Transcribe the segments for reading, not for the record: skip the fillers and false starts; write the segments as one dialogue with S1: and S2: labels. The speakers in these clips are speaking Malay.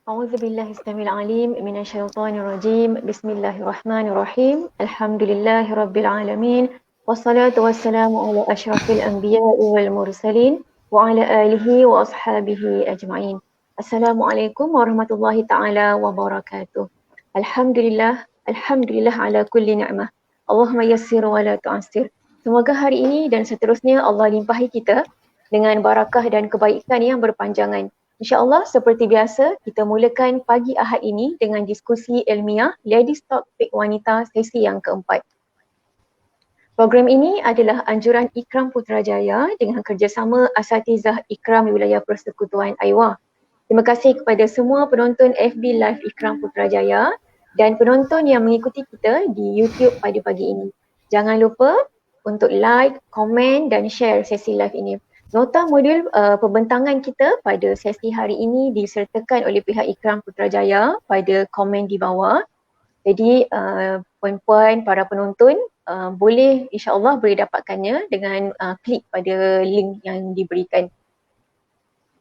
S1: أعوذ بالله السميع العليم من الشيطان الرجيم بسم الله الرحمن الرحيم الحمد لله رب العالمين والصلاة والسلام على أشرف الأنبياء والمرسلين وعلى آله وأصحابه أجمعين. السلام عليكم ورحمة الله تعالى وبركاته. Alhamdulillah ala kulli ni'mah. Allahumma yassir wa la tu'assir. Semoga hari ini dan seterusnya Allah limpahi kita dengan barakah dan kebaikan yang berpanjangan. InsyaAllah seperti biasa, kita mulakan pagi Ahad ini dengan diskusi ilmiah Ladies Talk Topik Wanita sesi yang keempat. Program ini adalah anjuran Ikram Putrajaya dengan kerjasama Asatizah Ikram Wilayah Persekutuan Aiwa. Terima kasih kepada semua penonton FB Live Ikram Putrajaya dan penonton yang mengikuti kita di YouTube pada pagi ini. Jangan lupa untuk like, komen dan share sesi live ini. Nota modul pembentangan kita pada sesi hari ini disertakan oleh pihak Ikram Putrajaya pada komen di bawah. Jadi puan-puan para penonton boleh insyaAllah boleh dapatkannya dengan klik pada link yang diberikan.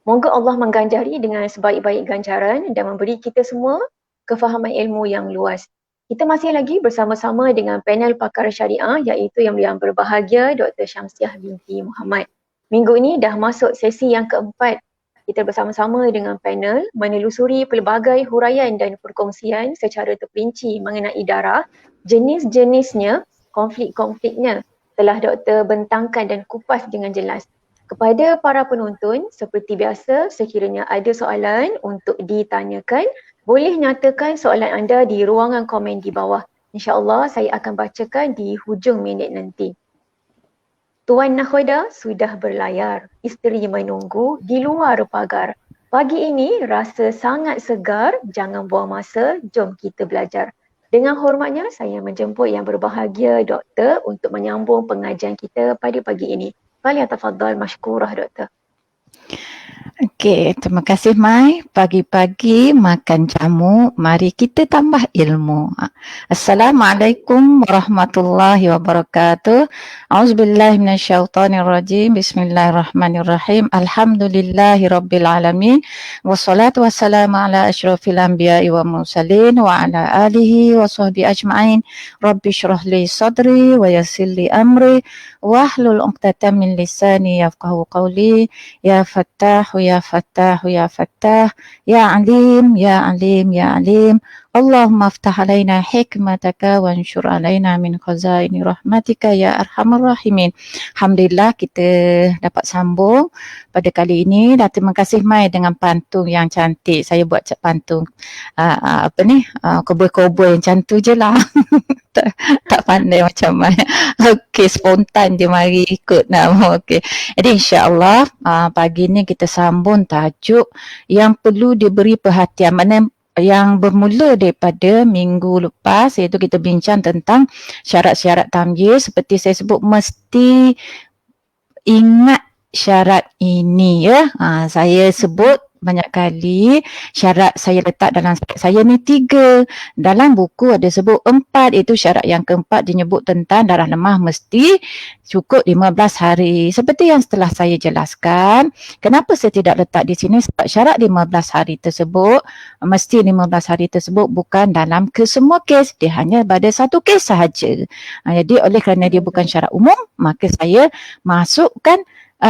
S1: Moga Allah mengganjari dengan sebaik-baik ganjaran dan memberi kita semua kefahaman ilmu yang luas. Kita masih lagi bersama-sama dengan panel pakar syariah iaitu yang berbahagia Dr. Syamsiah binti Muhammad. Minggu ini dah masuk sesi yang keempat. Kita bersama-sama dengan panel menelusuri pelbagai huraian dan perkongsian secara terperinci mengenai darah, jenis-jenisnya, konflik-konfliknya telah doktor bentangkan dan kupas dengan jelas. Kepada para penonton, seperti biasa, sekiranya ada soalan untuk ditanyakan, boleh nyatakan soalan anda di ruangan komen di bawah. InsyaAllah saya akan bacakan di hujung minit nanti. Tuan Nakhoda sudah berlayar, isteri menunggu di luar pagar. Pagi ini rasa sangat segar, jangan buang masa, jom kita belajar. Dengan hormatnya, saya menjemput yang berbahagia doktor untuk menyambung pengajian kita pada pagi ini. Falyatafaddal mashkurah doktor.
S2: Okey, terima kasih Mai. Pagi-pagi makan jamu, mari kita tambah ilmu. Assalamualaikum warahmatullahi wabarakatuh. Auzubillahi minasyaitonirrajim. Bismillahirrahmanirrahim. Alhamdulillahirabbil alamin. Wassalatu wassalamu ala asyrafil anbiya'i wa mursalin wa ala alihi wa sahbihi ajma'in. Rabbi shrah li sadri wa yassir li amri wahlul 'uqdatam min lisani yafqahu qawli. Ya Fattah, ya Fattah, ya Fattah, ya Alim, ya Alim, ya Alim. Allahumma aftah alaina hikmataka wa anshur alaina min khazaini rahmatika ya arhamar rahimin. Alhamdulillah kita dapat sambung pada kali ini. Dan terima kasih Mai dengan pantun yang cantik. Saya buat pantun koboi-koboi macam tu je lah. tak pandai macam mana. Okey, spontan je mari ikut nama. Okey. Jadi insya-Allah pagi ni kita sambung tajuk yang perlu diberi perhatian. Mana yang bermula daripada minggu lepas iaitu kita bincang tentang syarat-syarat tamyiz. Seperti saya sebut, mesti ingat syarat ini ya. Saya sebut banyak kali syarat saya letak dalam saya ni 3. Dalam buku ada sebut 4. Itu syarat yang keempat menyebut tentang darah lemah mesti cukup 15 hari. Seperti yang setelah saya jelaskan, kenapa saya tidak letak di sini? Sebab syarat 15 hari tersebut, mesti 15 hari tersebut bukan dalam kesemua kes. Dia hanya pada satu kes sahaja. Jadi oleh kerana dia bukan syarat umum, maka saya masukkan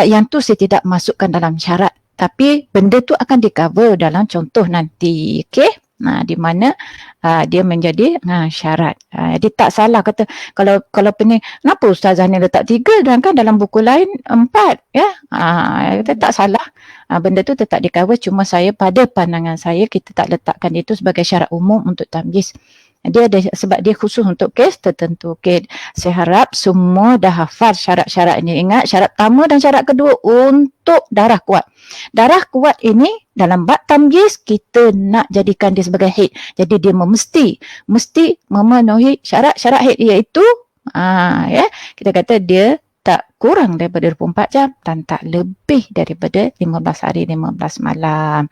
S2: yang tu saya tidak masukkan dalam syarat. Tapi benda tu akan di-cover dalam contoh nanti. Okey? Di mana dia menjadi syarat. Jadi tak salah kata kalau pening, kenapa Ustazah ni letak 3 dan kan dalam buku lain 4 ya? Kita tak salah. Benda tu tetap di-cover, cuma saya pada pandangan saya kita tak letakkan itu sebagai syarat umum untuk tamyiz. Dia ada sebab dia khusus untuk kes tertentu. Okay. Saya harap semua dah hafal syarat-syarat ini. Ingat syarat pertama dan syarat kedua untuk darah kuat. Darah kuat ini dalam bab tamyiz kita nak jadikan dia sebagai haid. Jadi dia mesti memenuhi syarat-syarat haid, iaitu kita kata dia tak kurang daripada 24 jam dan tak lebih daripada 15 hari 15 malam.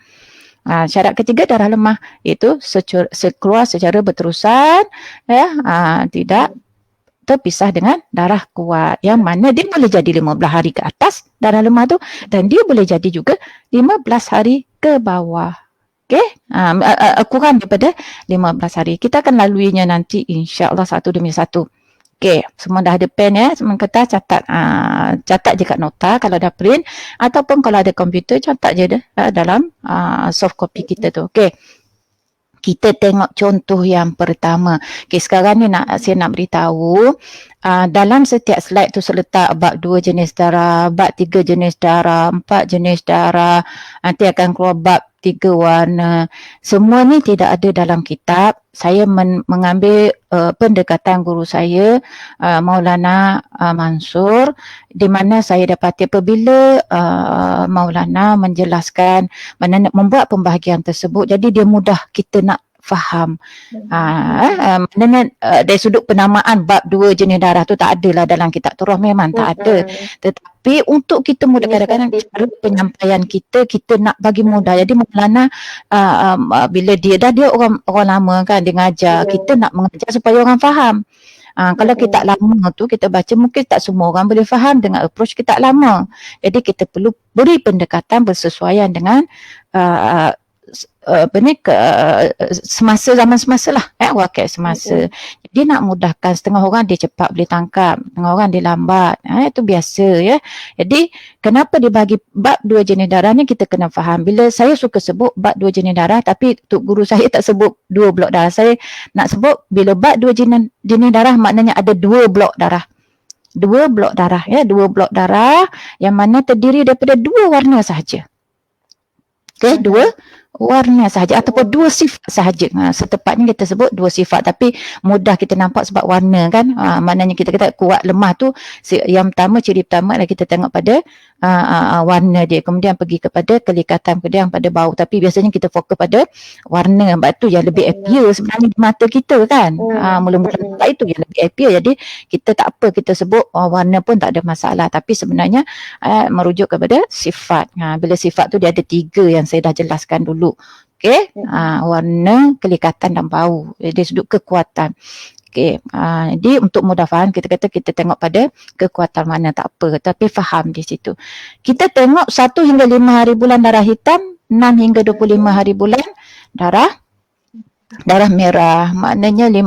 S2: Syarat ketiga darah lemah, iaitu keluar secara berterusan tidak terpisah dengan darah kuat, yang mana dia boleh jadi 15 hari ke atas darah lemah tu, dan dia boleh jadi juga 15 hari ke bawah. Okey, kurang daripada 15 hari. Kita akan laluinya nanti insya-Allah satu demi satu. Okey, semua dah ada pen ya. Semua kata catat je kat nota kalau dah print ataupun kalau ada komputer catat je dalam soft copy kita tu. Okey. Kita tengok contoh yang pertama. Okey, sekarang ni saya nak beritahu dalam setiap slide tu seletak bab 2 jenis darah, bab 3 jenis darah, 4 jenis darah, nanti akan keluar bab 3 warna. Semua ni tidak ada dalam kitab. Saya mengambil pendekatan guru saya Maulana Mansur, di mana saya dapati apabila Maulana menjelaskan membuat pembahagian tersebut, jadi dia mudah kita nak faham. Dari sudut penamaan bab 2 jenis darah tu tak adalah dalam kitab Turah, memang tak ada. Tetapi untuk kita mudah, kadang-kadang cara penyampaian kita nak bagi mudah. Jadi Maulana bila dia orang lama kan dia ngajar, kita nak mengajar supaya orang faham. Kalau kitab lama tu kita baca, mungkin tak semua orang boleh faham dengan approach kitab lama. Jadi kita perlu beri pendekatan bersesuaian dengan semasa, zaman semasa lah, wakil semasa. Jadi nak mudahkan, setengah orang dia cepat boleh tangkap, setengah orang dia lambat, itu biasa ya. Jadi kenapa dibagi bab 2 jenis darah ni, kita kena faham. Bila saya suka sebut bab 2 jenis darah, tapi tok guru saya tak sebut 2 blok darah. Saya nak sebut bila bab 2 jenis darah maknanya ada 2 blok darah. 2 blok darah ya, 2 blok darah yang mana terdiri daripada 2 warna sahaja. Okey, 2 warna sahaja ataupun 2 sifat sahaja. Setepatnya kita sebut 2 sifat, tapi mudah kita nampak sebab warna kan. Maknanya kita kata kuat lemah tu, yang pertama, ciri pertama adalah kita tengok pada warna dia, kemudian pergi kepada kelikatan, kemudian pada bau. Tapi biasanya kita fokus pada warna, sebab tu yang lebih appear sebenarnya di mata kita kan. Mula-mula itu yang lebih appear. Jadi kita tak apa kita sebut warna pun tak ada masalah, tapi sebenarnya merujuk kepada sifat. Bila sifat tu dia ada 3 yang saya dah jelaskan dulu. Okey, warna, kelikatan dan bau. Dia sudut kekuatan. Okey, jadi untuk mudah faham, kita kata kita tengok pada kekuatan mana, tak apa, tapi faham di situ. Kita tengok 1 hingga 5 hari bulan darah hitam, 6 hingga 25 hari bulan darah merah. Maknanya 5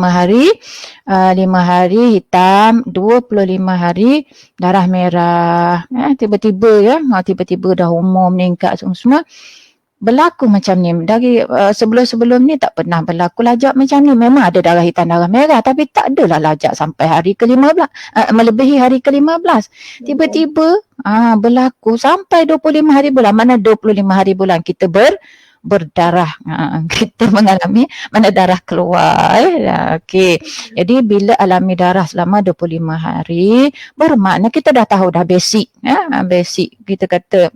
S2: hari hitam, 25 hari darah merah. Tiba-tiba dah umur meningkat semua. Berlaku macam ni. Dari sebelum-sebelum ni tak pernah berlaku lajak macam ni. Memang ada darah hitam, darah merah, tapi tak adalah lajak sampai hari ke-15, melebihi hari ke-15. Tiba-tiba berlaku sampai 25 hari bulan. Mana 25 hari bulan kita berdarah, kita mengalami mana darah keluar. Okey. Jadi bila alami darah selama 25 hari, bermakna kita dah tahu dah basic. Basic kita kata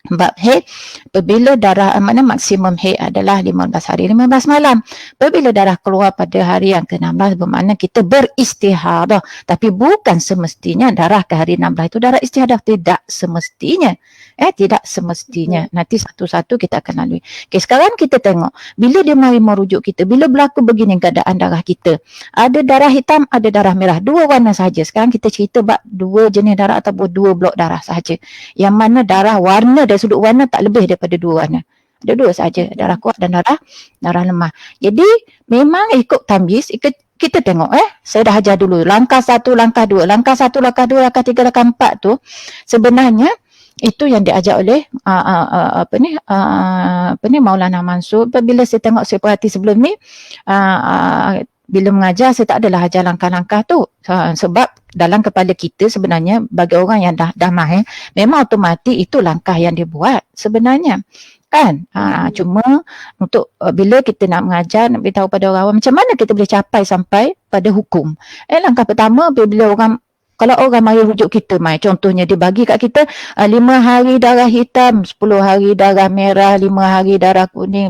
S2: bab haid, apabila darah maksimum haid adalah 15 hari 15 malam. Apabila darah keluar pada hari yang ke-16, bermakna kita beristihadah. Tapi bukan semestinya darah ke hari 16 itu darah istihadah. Tidak semestinya. Tidak semestinya. Nanti satu-satu kita akan lalui. Okay, sekarang kita tengok. Bila dia mari merujuk kita, bila berlaku begini keadaan darah kita, ada darah hitam, ada darah merah. 2 warna sahaja. Sekarang kita cerita bab 2 jenis darah ataupun 2 blok darah sahaja. Yang mana darah warna dari sudut warna tak lebih daripada 2 warna. Ada 2 sahaja, darah kuat dan darah lemah. Jadi memang ikut tamyiz, kita tengok saya dah ajar dulu langkah 1, langkah 2, langkah 1, langkah 2, langkah 3, langkah 4 tu sebenarnya itu yang diajar oleh Maulana Mansur. Bila saya tengok, saya perhati sebelum ni bila mengajar saya tak adalah ajar langkah-langkah tu, sebab dalam kepala kita sebenarnya bagi orang yang dah mahir memang otomatik itu langkah yang dia buat sebenarnya kan. Cuma untuk bila kita nak mengajar, nak beritahu pada orang awam macam mana kita boleh capai sampai pada hukum. Langkah pertama, bila orang, kalau orang mari rujuk kita, contohnya dia bagi kat kita 5 hari darah hitam, 10 hari darah merah, 5 hari darah kuning,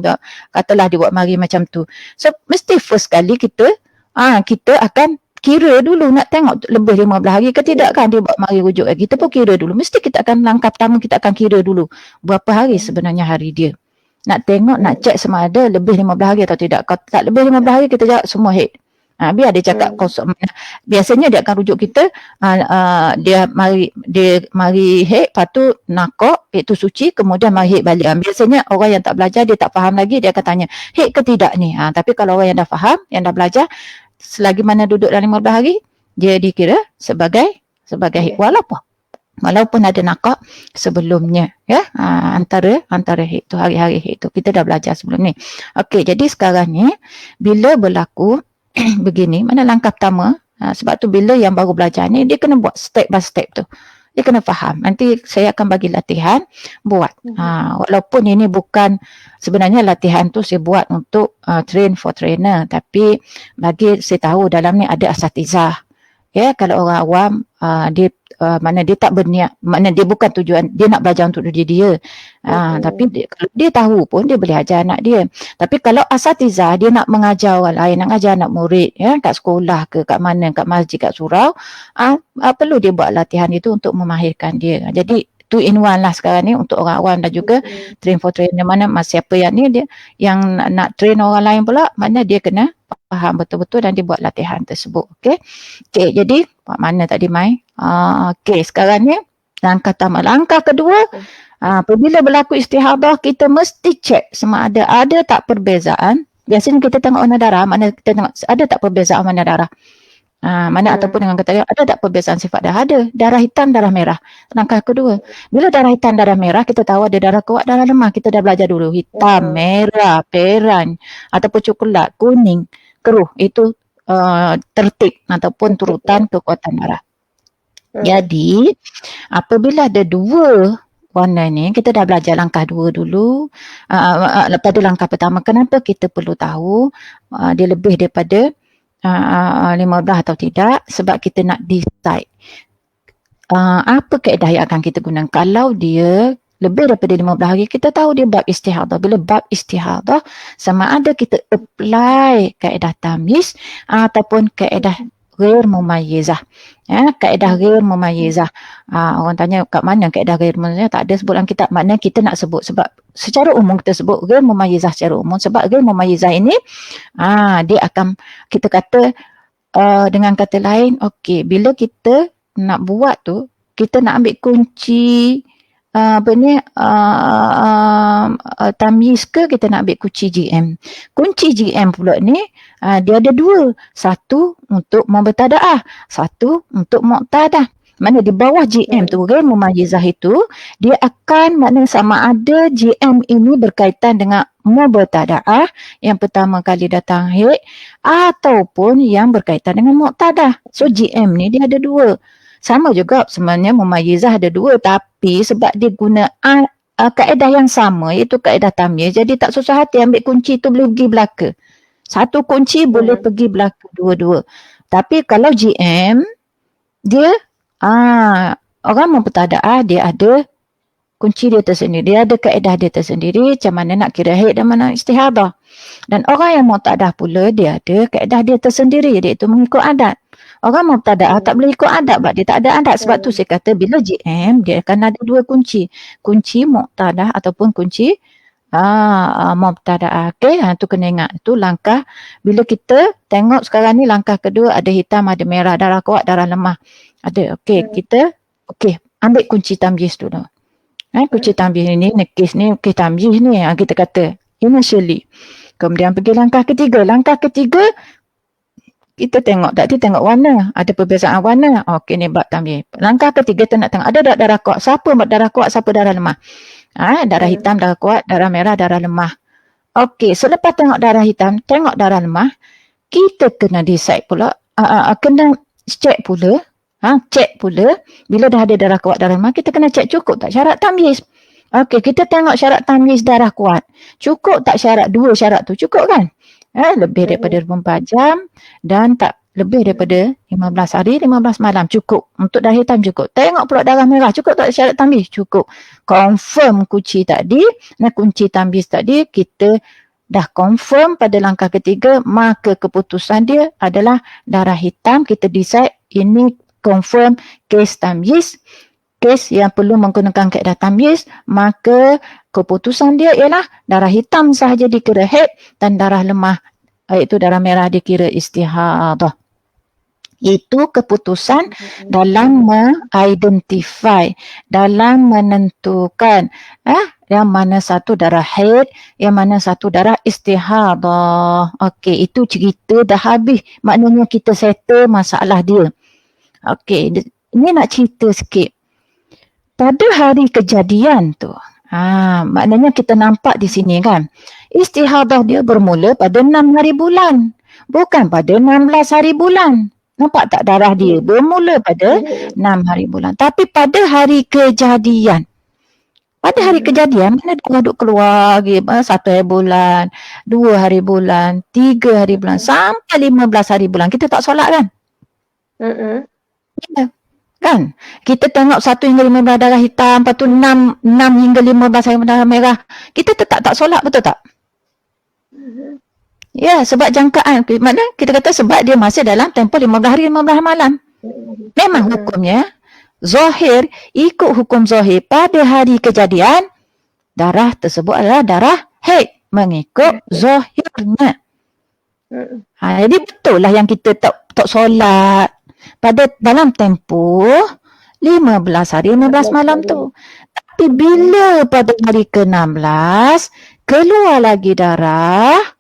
S2: katalah dia buat mari macam tu. So mesti first kali kita akan kira dulu, nak tengok lebih 15 hari ke tidak kan dia buat mari rujuk. Kita pun kira dulu. Mesti kita akan, langkah pertama kita akan kira dulu berapa hari sebenarnya hari dia. Nak tengok, nak cek sama ada lebih 15 hari atau tidak. Kalau tak lebih 15 hari kita jawab semua haid. Biar dia cakap kosong. Biasanya dia akan rujuk kita, dia mari hek, lepas tu nakok, itu suci, kemudian mari hek balik. Biasanya orang yang tak belajar, dia tak faham lagi, dia akan tanya, hek ke tidak ni? Tapi kalau orang yang dah faham, yang dah belajar, selagi mana duduk dalam 15 hari, dia dikira sebagai hek. Walaupun ada nakak sebelumnya, ya, antara hek tu, hari-hari hek tu, kita dah belajar sebelum ni. Okey, jadi sekarang ni bila berlaku begini, mana langkah pertama, sebab tu bila yang baru belajar ni, dia kena buat step by step tu, dia kena faham. Nanti saya akan bagi latihan buat. Walaupun ini bukan, sebenarnya latihan tu saya buat untuk train for trainer, tapi bagi saya tahu dalam ni ada asatizah. Ya, kalau orang awam, dia mana dia tak berniat, mana dia bukan tujuan dia nak belajar untuk diri dia. Tapi kalau dia tahu pun dia boleh ajar anak dia. Tapi kalau asatizah, dia nak mengajar orang lain, nak ajar anak murid, ya, kat sekolah ke, kat mana, kat masjid, kat surau, perlu dia buat latihan itu untuk memahirkan dia. Jadi 2 in 1 lah sekarang ni untuk orang awam dan juga train for trainer. Mana siapa yang ni dia yang nak train orang lain pula, mana dia kena faham betul-betul dan dia buat latihan tersebut. Okey, jadi mana tadi Mai? Okey, sekarang ni langkah pertama. Langkah kedua, apabila berlaku istihadah, kita mesti cek sama ada tak perbezaan. Biasanya kita tengok warna darah, mana kita tengok ada tak perbezaan warna darah. Ataupun dengan kata ada tak perbezaan sifat darah? Ada. Darah hitam, darah merah. Langkah kedua, bila darah hitam, darah merah, kita tahu ada darah kuat, darah lemah. Kita dah belajar dulu. Hitam, merah, peran, ataupun coklat, kuning, keruh. Itu tertib ataupun turutan kekuatan darah. Jadi apabila ada 2 warna ni, kita dah belajar langkah 2 dulu. Lepas tu langkah pertama, kenapa kita perlu tahu dia lebih daripada 15 atau tidak? Sebab kita nak decide apa kaedah yang akan kita gunakan. Kalau dia lebih daripada 15 hari, kita tahu dia bab istihadah. Bila bab istihadah, sama ada kita apply kaedah tamyiz ataupun kaedah ghair mumayyizah. Kaedah ghair mumayyizah. Orang tanya kat mana kaedah ghair mumayyizah? Tak ada sebut dalam kitab. Maknanya kita nak sebut sebab secara umum kita sebut ghair mumayyizah secara umum. Sebab ghair mumayyizah ini dia akan, kita kata dengan kata lain, okey, bila kita nak buat tu, kita nak ambil kunci tamyiz ke kita nak ambil kunci GM. Kunci GM pula ni dia ada 2. Satu untuk mubtada'ah, satu untuk muqtadah. Mana di bawah GM tu, ghair mumayyizah itu, dia akan makna sama ada GM ini berkaitan dengan mubtada'ah yang pertama kali datang hek, ataupun yang berkaitan dengan muqtadah. So GM ni dia ada 2. Sama juga sebenarnya mumayyizah ada 2, tapi sebab dia guna kaedah yang sama, iaitu kaedah tamyiz, jadi tak susah hati ambil kunci tu boleh pergi belaka. Satu kunci boleh pergi belaka dua-dua. Tapi kalau GM, dia orang mubtada'ah, dia ada kunci dia tersendiri, dia ada kaedah dia tersendiri, macam mana nak kira haid dan mana istihadah. Dan orang yang muqtadah pula, dia ada kaedah dia tersendiri, iaitu mengikut adat. Orang mubtada'ah tak boleh ikut adat, sebab dia tak ada adat. Sebab tu saya kata bila GM, dia akan ada 2 kunci. Kunci muqtadah ataupun kunci mubtada'ah. Okey, tu kena ingat. Itu langkah, bila kita tengok sekarang ni langkah kedua, ada hitam, ada merah, darah kuat, darah lemah. Ada. Okey, kita ambil kunci tamyiz dulu. Kunci tamyiz ni, nekis ni, tamyiz ni kita kata initially. Kemudian pergi langkah ketiga. Langkah ketiga, kita tengok, tengok warna. Ada perbezaan warna. Okey, ni bab tamyiz. Langkah ketiga, kita nak tengok ada tak darah kuat. Siapa darah kuat, siapa darah lemah. Darah hitam, darah kuat, darah merah, darah lemah. Okey, selepas tengok darah hitam, tengok darah lemah, kita kena decide pula, kena cek pula, cek pula, bila dah ada darah kuat, darah lemah, kita kena cek cukup tak syarat tamyiz. Okey, kita tengok syarat tamyiz darah kuat. Cukup tak syarat, 2 syarat tu cukup kan? Lebih daripada 24 jam dan tak lebih daripada 15 hari, 15 malam. Cukup. Untuk darah hitam cukup. Tengok pula darah merah. Cukup tak syarat tamyiz? Cukup. Confirm kunci tadi, kunci tamyiz tadi, kita dah confirm pada langkah ketiga, maka keputusan dia adalah darah hitam. Kita decide ini confirm case tamyiz. Kes yang perlu menggunakan kaedah tamyiz, maka keputusan dia ialah darah hitam sahaja dikira haid dan darah lemah iaitu darah merah dikira istihadah. Itu keputusan dalam mengidentify, dalam menentukan yang mana satu darah haid, yang mana satu darah istihadah. Okey, itu cerita dah habis. Maknanya kita settle masalah dia. Okey, ini nak cerita sikit. Pada hari kejadian tu, maknanya kita nampak di sini kan, istihadah dia bermula pada 6 hari bulan. Bukan pada 16 hari bulan. Nampak tak darah dia? Bermula pada 6 hari bulan. Tapi pada hari kejadian. Pada hari kejadian, mana darah duk keluar lagi? 1 hari bulan, 2 hari bulan, 3 hari bulan, sampai 15 hari bulan. Kita tak solat kan? Ya. Kan? Kita tengok 1 hingga 15 darah hitam, lepas tu 6 hingga 15 hari darah merah. Kita tetap tak solat, betul tak? Ya, sebab jangkaan. Maknanya kita kata sebab dia masih dalam tempoh 15 hari 15 malam. Memang hukumnya zahir, ikut hukum zahir pada hari kejadian darah tersebut adalah darah haid mengikut zahirnya. Jadi betul lah yang kita tak solat pada dalam tempoh 15 hari 15 malam tu. Tapi bila pada hari ke-16 keluar lagi darah,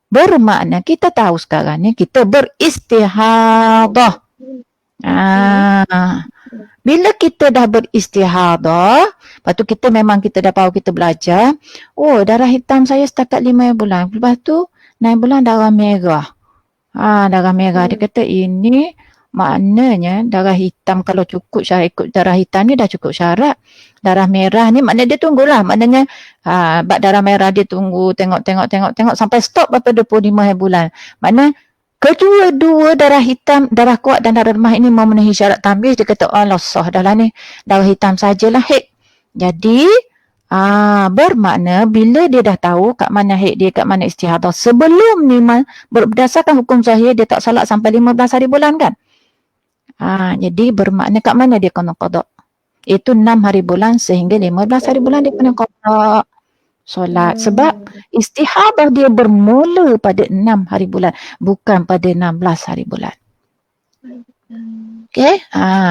S2: bermakna kita tahu sekarang ni kita beristihadah. Bila kita dah beristihadah, lepas tu kita memang kita dah tahu, kita belajar, oh darah hitam saya setakat 5 bulan. Lepas tu 9 bulan darah merah. Darah merah. Dia kata ini maknanya darah hitam kalau cukup syarat, ikut darah hitam ni dah cukup syarat. Darah merah ni maknanya dia tunggulah. Maknanya darah merah dia tunggu, tengok sampai stop berapa 25 bulan. Maknanya kedua-dua darah hitam, darah kuat dan darah lemah ini memenuhi syarat tamyiz. Dia kata Allah sah dah lah ni. Darah hitam sajalah haid. Jadi bermakna bila dia dah tahu kat mana haid dia, kat mana istihadah, sebelum ni berdasarkan hukum zahir dia tak salat sampai 15 hari bulan kan. Jadi bermakna kat mana dia kena qada? Itu 6 hari bulan sehingga 15 hari bulan dia kena qada solat. Sebab istihadah dia bermula pada 6 hari bulan, bukan pada 16 hari bulan. Okey,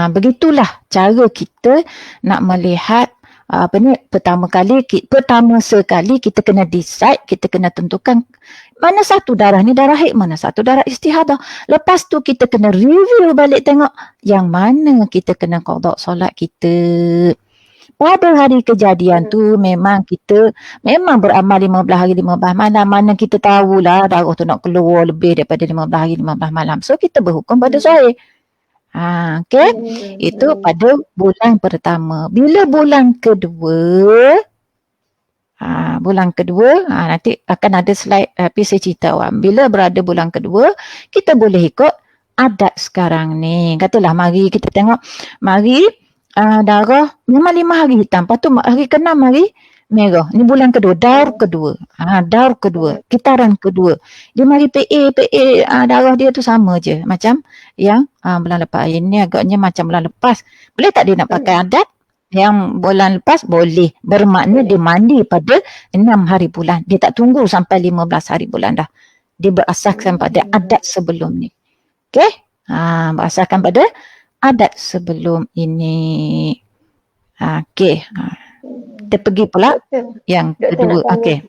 S2: begitulah cara kita nak melihat pertama sekali kita kena decide, kita kena tentukan mana satu darah ni darah haid, mana satu darah istihadah. Lepas tu kita kena review balik tengok yang mana kita kena qada solat kita. Pada hari kejadian tu memang kita beramal 15 hari 15 malam. Mana kita tahulah darah tu nak keluar lebih daripada 15 hari 15 malam. So kita berhukum pada zahir. Okay. Itu pada bulan pertama. Bila bulan kedua, nanti akan ada slide tapi saya cerita awak. Bila berada bulan kedua, kita boleh ikut adat sekarang ni. Katalah mari kita tengok, darah memang 5 hari hitam. Lepas tu hari ke-6 hari merah. Ni bulan kedua, daur kedua. Kitaran kedua. Dia mari PA, darah dia tu sama je. Macam yang bulan lepas. Ini agaknya macam bulan lepas. Boleh tak dia nak pakai adat? Yang bulan lepas boleh. Bermakna dia mandi pada 6 hari bulan. Dia tak tunggu sampai 15 hari bulan dah. Dia berasaskan pada adat sebelum ni. Okay? Berasaskan pada adat sebelum ini. Okey. Kita pergi pula yang kedua. Okey.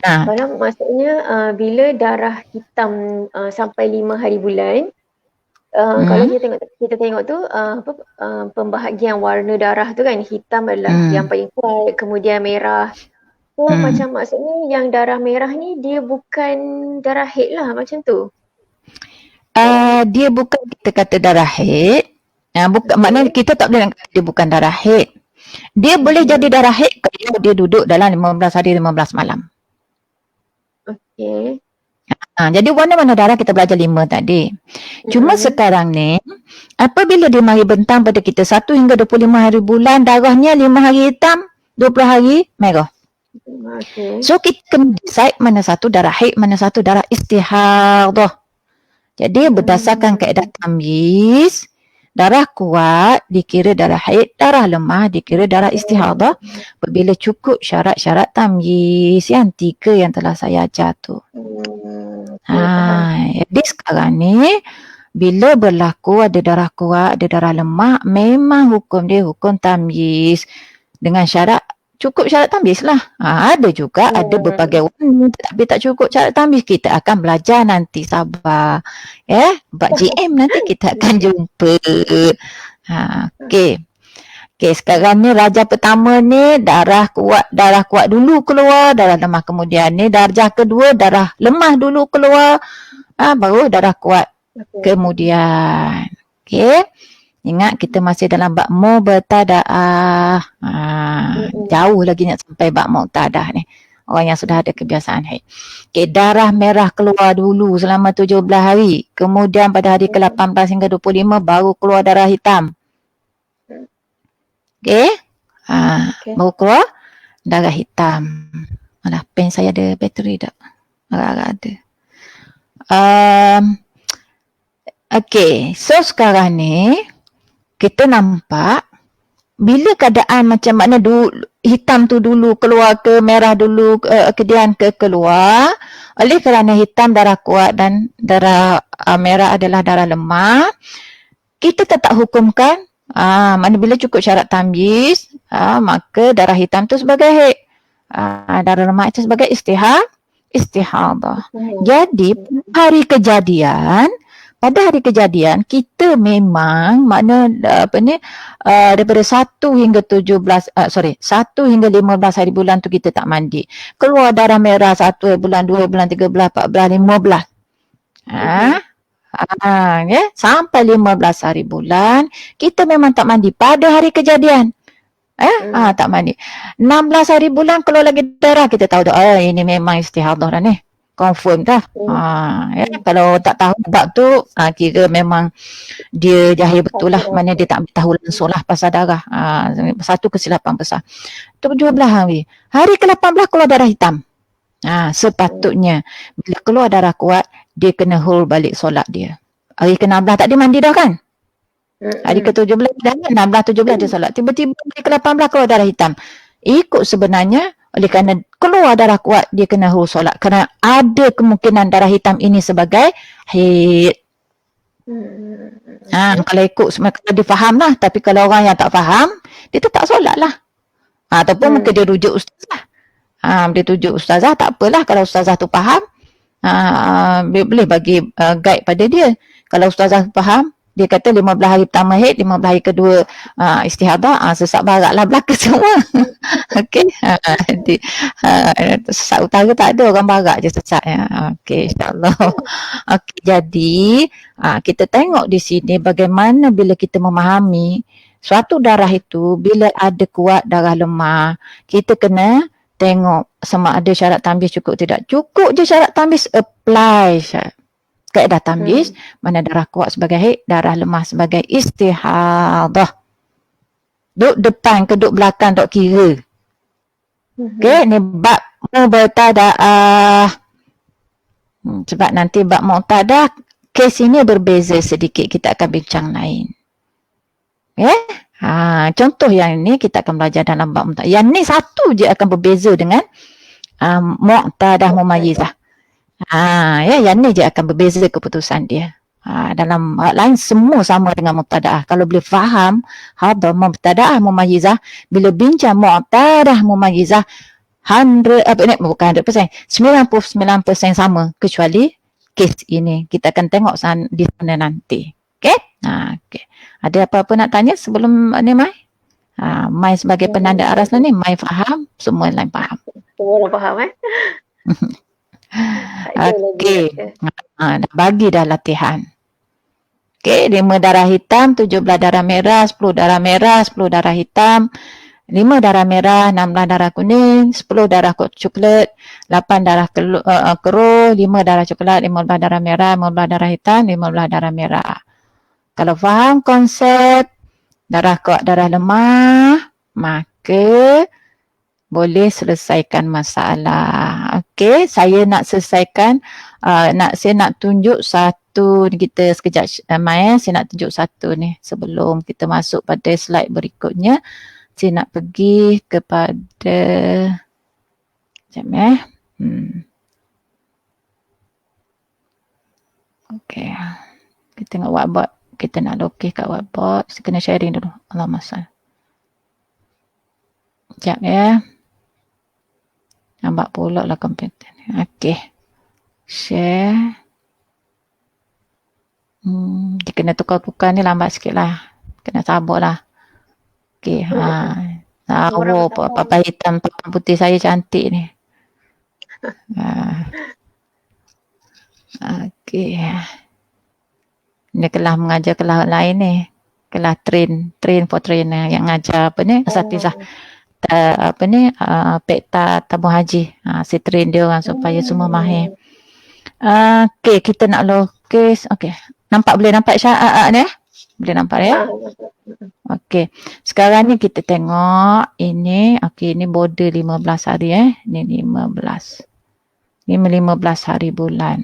S1: Kalau maksudnya bila darah hitam sampai 5 hari bulan, kalau kita tengok tu pembahagian warna darah tu kan, hitam adalah yang paling kuat, kemudian merah. So macam maksudnya yang darah merah ni dia bukan darah haid lah macam tu.
S2: Dia bukan kita kata darah haid. Maknanya kita tak boleh kata dia bukan darah haid. Dia boleh jadi darah haid kalau dia duduk dalam 15 hari 15 malam.
S1: Okey.
S2: Jadi warna-warna darah kita belajar 5 tadi. Cuma sekarang ni apabila dia mari bentang pada kita 1 hingga 25 hari bulan, darahnya 5 hari hitam, 20 hari merah.
S1: Okay.
S2: So kita kena decide mana satu darah haid, mana satu darah istihadah. Jadi berdasarkan kaedah tamyiz, darah kuat dikira darah haid, darah lemah dikira darah istihadah apabila cukup syarat-syarat tamyiz yang 3 yang telah saya ajar tu.
S1: Faham.
S2: Jadi sekarang ni bila berlaku ada darah kuat, ada darah lemah, memang hukum dia hukum tamyiz dengan syarat cukup syarat tamyiz lah. Ada juga ada berbagai warna tapi tak cukup syarat tamyiz. Kita akan belajar nanti, sabar. Buat GM nanti kita akan jumpa. Okey. Okey, sekarang ni darjah pertama ni darah kuat dulu keluar, darah lemah kemudian ni. Darjah kedua darah lemah dulu keluar, baru darah kuat kemudian. Okey. Ingat kita masih dalam bab mubtadaah. Jauh lagi nak sampai bab mubtadaah ni. Orang yang sudah ada kebiasaan haid. Okey, darah merah keluar dulu selama 17 hari. Kemudian pada hari ke-18 hingga 25 baru keluar darah hitam. Okey. Baru keluar darah hitam. Alah, pen saya ada bateri tak? Agak-agak ada. Okey, so sekarang ni kita nampak bila keadaan macam mana hitam tu dulu keluar ke merah dulu kemudian keluar, oleh kerana hitam darah kuat dan darah merah adalah darah lemah, kita tetap hukumkan mana bila cukup syarat tamyiz, maka darah hitam tu sebagai haid, darah lemah itu sebagai istihadah. Jadi pada hari kejadian kita memang daripada 1 hingga 1 hingga 15 hari bulan tu kita tak mandi. Keluar darah merah 1 bulan, 2 bulan, 3 bulan, 4 bulan, 15. Sampai 15 hari bulan kita memang tak mandi pada hari kejadian. Tak mandi. 16 hari bulan keluar lagi darah, kita tahu dah ini memang istihadah dah ni. Confirm dah. Kalau tak tahu bab tu, kira memang dia jahil betul lah. Mana dia tak tahu langsung lah pasal darah. Satu kesilapan besar. 17 hari. Hari ke-18 keluar darah hitam. Sepatutnya bila keluar darah kuat, dia kena hold balik solat dia. Hari ke-16 tak dia mandi dah kan? Hari ke-17 dah, 16, 17 dia solat. Tiba-tiba hari ke-18 keluar darah hitam. Ikut sebenarnya oleh kerana keluar darah kuat, dia kena hold solat. Kerana ada kemungkinan darah hitam ini sebagai haid. Kalau ikut, kalau dia faham lah. Tapi kalau orang yang tak faham, dia tetap solat lah. Ataupun mungkin dia rujuk ustazah. Dia rujuk ustazah, tak apalah. Kalau ustazah tu faham, boleh bagi guide pada dia. Kalau ustazah faham, dia kata 15 hari pertama haid, 15 hari kedua istihadah, sesak barat lah belaka semua. Okey. Sesak utara tak ada, orang barat je sesak. Okey, insyaAllah. Okey, jadi kita tengok di sini bagaimana bila kita memahami suatu darah itu, bila ada kuat darah lemah, kita kena tengok sama ada syarat tamyiz cukup tidak. Cukup je syarat tamyiz, apply kaedah tamyiz, mana darah kuat sebagai haid, darah lemah sebagai istihadah. Duk depan ke duk belakang tak kira. Okey, ni bab mubtadaah. Sebab nanti bab mubtadaah, kes ini berbeza sedikit, kita akan bincang lain. Contoh yang ini kita akan belajar dalam bab mubtadaah. Yang ni satu je akan berbeza dengan muqtadah mumayyizah. Yang ni je akan berbeza keputusan dia. Dalam lain semua sama dengan mubtadaah. Kalau boleh faham mubtadaah mumayyizah, bila bincang muqtadah mumayyizah, 99% sama, kecuali kes ini. Kita akan tengok di sana nanti. Okey? Okay. Ada apa-apa nak tanya sebelum ni, Mai? Mai sebagai penanda aras ni, Mai faham, semua lain faham.
S1: Semua orang faham
S2: Okey. Dah bagi dah latihan. Okey, 5 darah hitam, 17 darah merah, 10 darah merah, 10 darah hitam, 5 darah merah, 16 darah kuning, 10 darah coklat, 8 darah keruh, 5 darah coklat, 15 darah merah, 15 darah hitam, 15 darah merah. Kalau faham konsep darah kuat, darah lemah, maka boleh selesaikan masalah. Okey, saya nak selesaikan, saya nak tunjuk satu, kita sekejap saya nak tunjuk satu ni sebelum kita masuk pada slide berikutnya. Saya nak pergi kepada sekejap tengok whiteboard. Kita nak lukis kat whiteboard. Kena sharing dulu. Alamak salah. Sekejap ya. Nampak pula lah komputer ni. Okey. Share. Dia kena tukar-tukar ni lambat sikit lah. Kena sabar lah. Okey. Tahu papa hitam, papa putih saya cantik ni. Okey. Dia kelas mengajar kelas lain ni. Kelas train for trainer yang ngajar apa ni? Asatizah. Apa ni? Pekta tabung haji. Si train dia orang supaya semua mahir. Okey, kita nak lukis. Okey. Boleh nampak syarat ni? Boleh nampak ya? Okey. Sekarang ni kita tengok ini. Okey, ini border 15 hari Ini 15. Ini 15 hari bulan.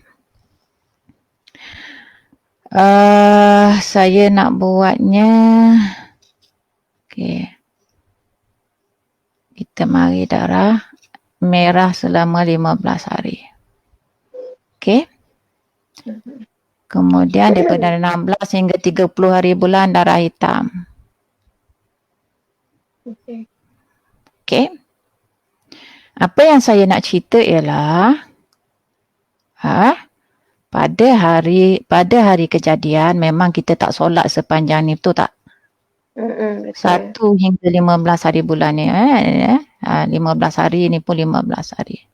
S2: Saya nak buatnya. Okey. Kita mari darah merah selama 15 hari. Okey. Kemudian daripada 16 hingga 30 hari bulan darah hitam. Okey. Apa yang saya nak cerita ialah pada hari kejadian memang kita tak solat sepanjang ni, betul tak? 1 hingga 15 hari bulan ni 15 hari ni pun 15 hari.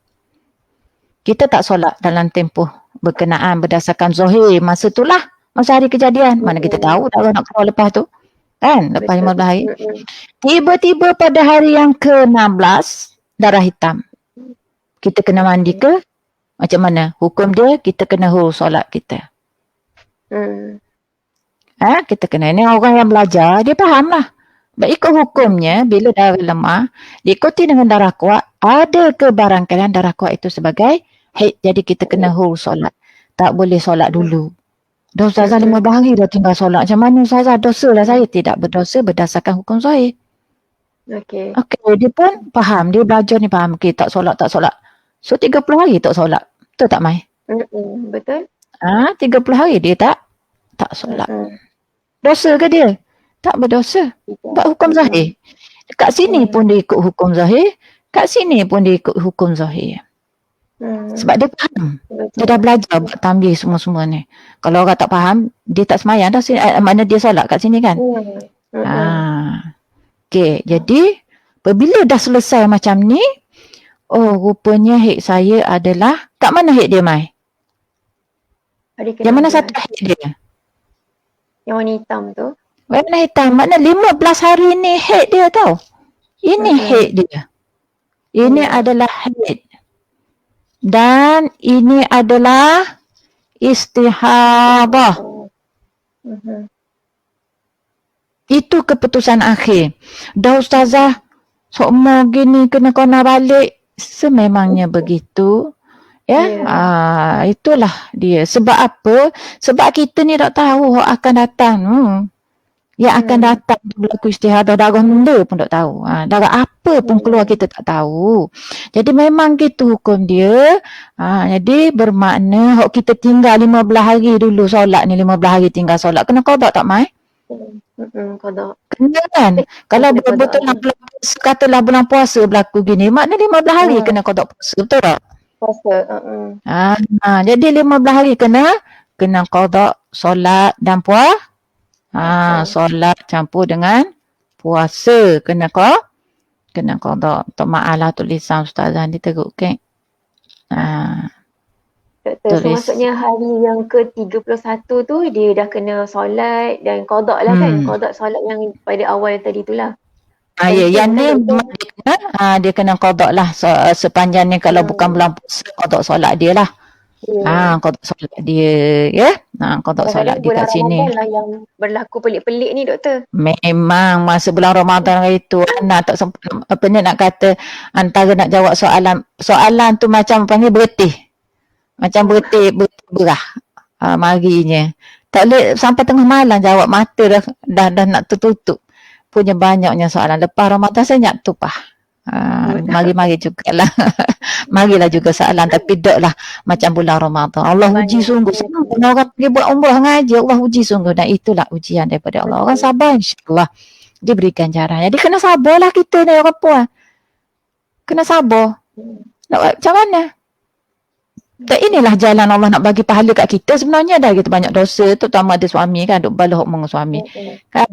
S2: Kita tak solat dalam tempoh berkenaan berdasarkan zahir masa itulah, masa hari kejadian. Mana kita tahu darah nak keluar lepas tu. Kan? Lepas 15 hari. Tiba-tiba pada hari yang ke-16 darah hitam. Kita kena mandi ke? Macam mana? Hukum dia kita kena solat kita. Kita kena, ini orang yang belajar dia faham lah. Ikut hukumnya bila darah lemah diikuti dengan darah kuat, ada kebarangkalian darah kuat itu sebagai haid. Jadi kita kena solat. Tak boleh solat dulu. Dah Ustazah 15 hari dah tinggal solat. Macam mana Ustazah? Dosa lah saya. Tidak berdosa berdasarkan hukum zahir. Okey, dia pun faham. Dia belajar ni faham. Okey, tak solat. So 30 hari tak solat. Betul tak Mai?
S1: Betul.
S2: 30 hari dia tak solat. Dosa ke dia? Tak berdosa. Sebab hukum zahir. Kat sini pun dia ikut hukum zahir. Kat sini pun dia ikut hukum zahir. Sebab dia faham. Dia dah belajar buat tambih semua-semua ni. Kalau orang tak faham, dia tak semayang dah. Mana dia solat kat sini kan? Okey, jadi apabila dah selesai macam ni, rupanya haid saya adalah, kat mana haid dia Mai? Yang mana satu haid dia?
S1: Yang warna hitam tu.
S2: Warna hitam. Makna 15 hari ni haid dia tau. Ini haid dia. Ini adalah haid. Dan ini adalah istihadah. Itu keputusan akhir. Dah Ustazah, semua gini kena kona balik. Sememangnya begitu. Itulah dia. Sebab apa? Sebab kita ni tak tahu akan datang. Yang akan datang berlaku istihadah darah benda pun tak tahu. Darah apa pun keluar kita tak tahu. Jadi memang gitu hukum dia. Jadi bermakna kita tinggal 15 hari dulu solat ni, 15 hari tinggal solat. Kena qada tak Mai?
S1: Qada.
S2: Kena kan? Kalau betul-betul katalah bulan puasa berlaku gini, makna 15 hari kena qada puasa, betul tak?
S1: Puasa.
S2: Jadi 15 hari kena qada solat dan puasa. Solat campur dengan puasa kena qada. Minta maaf lah tulisan Ustazah ni teruk kan.
S1: Doktor, so maksudnya hari yang ke-31 tu dia dah kena solat dan qada lah kan. Qada solat yang pada awal tadi tu lah.
S2: Yang ni dia kena qada lah sepanjang ni. Kalau bukan bulan puasa, qada solat dia lah. Qada solat dia qada solat dia kat sini.
S1: Lah yang berlaku pelik-pelik ni doktor.
S2: Memang masa bulan Ramadan itu anak tak sempat apa ni nak kata, antara nak jawab soalan tu macam panggil beretih. Macam beretih berah marinya. Tak boleh sampai tengah malam jawab, mata dah nak tertutup. Punya banyaknya soalan. Lepas Ramadan saya nak tupah. Mari-mari jugalah. Marilah juga soalan tapi tak lah macam bulan Ramadan. Allah uji sungguh. Sama orang pergi buat umrah ngaji, Allah uji sungguh. Dan itulah ujian daripada Allah. Orang sabar insya-Allah diberikan jalan. Jadi kena sabarlah kita ni orang puan. Kena sabar. Nak buat macam mana? Dan inilah jalan Allah nak bagi pahala kat kita sebenarnya. Dah kita banyak dosa, terutama ada suami kan, duk balah hukm dengan suami. Kan?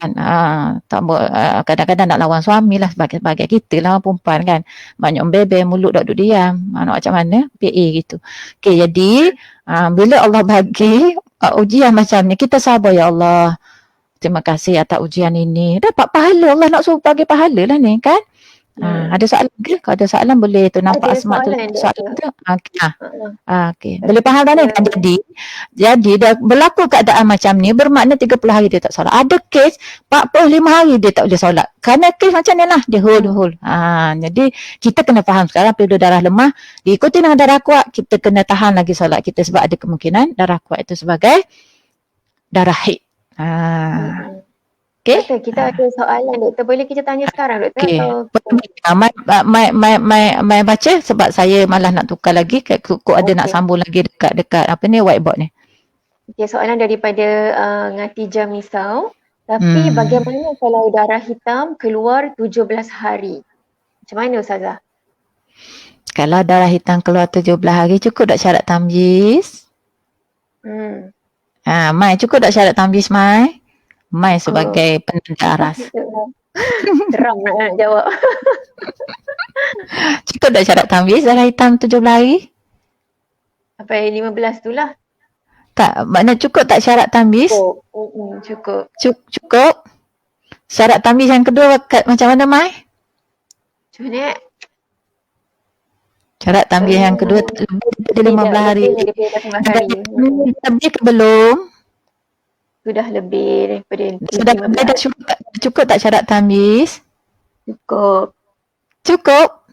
S2: Kadang-kadang nak lawan suami lah sebagai kita lah perempuan kan. Banyak bebel, mulut duk diam. Nak macam mana? PA gitu. Okay, jadi bila Allah bagi ujian macam ni, kita sabar ya Allah. Terima kasih atas ujian ini. Dapat pahala. Allah nak suruh bagi pahala lah ni kan. Ada soalan ke? Kalau ada soalan boleh tu nampak Asma tu soalan tu. Okey. Boleh faham dah ni kan? Jadi dah berlaku keadaan macam ni bermakna 30 hari dia tak solat. Ada kes 45 hari dia tak boleh solat. Kerana kes macam ni lah dia hold. Jadi kita kena faham sekarang bila darah lemah diikuti dengan darah kuat kita kena tahan lagi solat kita sebab ada kemungkinan darah kuat itu sebagai darah haid. Okay.
S1: Doktor, kita ada soalan doktor. Boleh kita tanya sekarang doktor?
S2: Okay.
S1: Atau...
S2: Mai baca sebab saya malah nak tukar lagi. Kok ada nak sambung lagi dekat apa ni whiteboard ni.
S1: Okay, soalan daripada Ngati Jamisau. Tapi bagaimana kalau darah hitam keluar 17 hari? Macam mana Ustazah?
S2: Kalau darah hitam keluar 17 hari cukup tak syarat tamyiz? Mai cukup tak syarat tamyiz Mai? Mai sebagai penanda aras.
S1: Geram nak jawab.
S2: Cukup tak syarat tamyiz darah hitam 17 hari?
S1: Sampai 15 tu lah.
S2: Tak, makna cukup tak syarat tamyiz?
S1: Cukup.
S2: Cukup. Syarat tamyiz yang kedua macam mana Mai?
S1: Macam mana?
S2: Syarat tamyiz yang kedua lebih daripada 15 hari. Lebih ke belum?
S1: Sudah lebih daripada
S2: Sudah cukup tak syarat tamyiz?
S1: Cukup.
S2: Cukup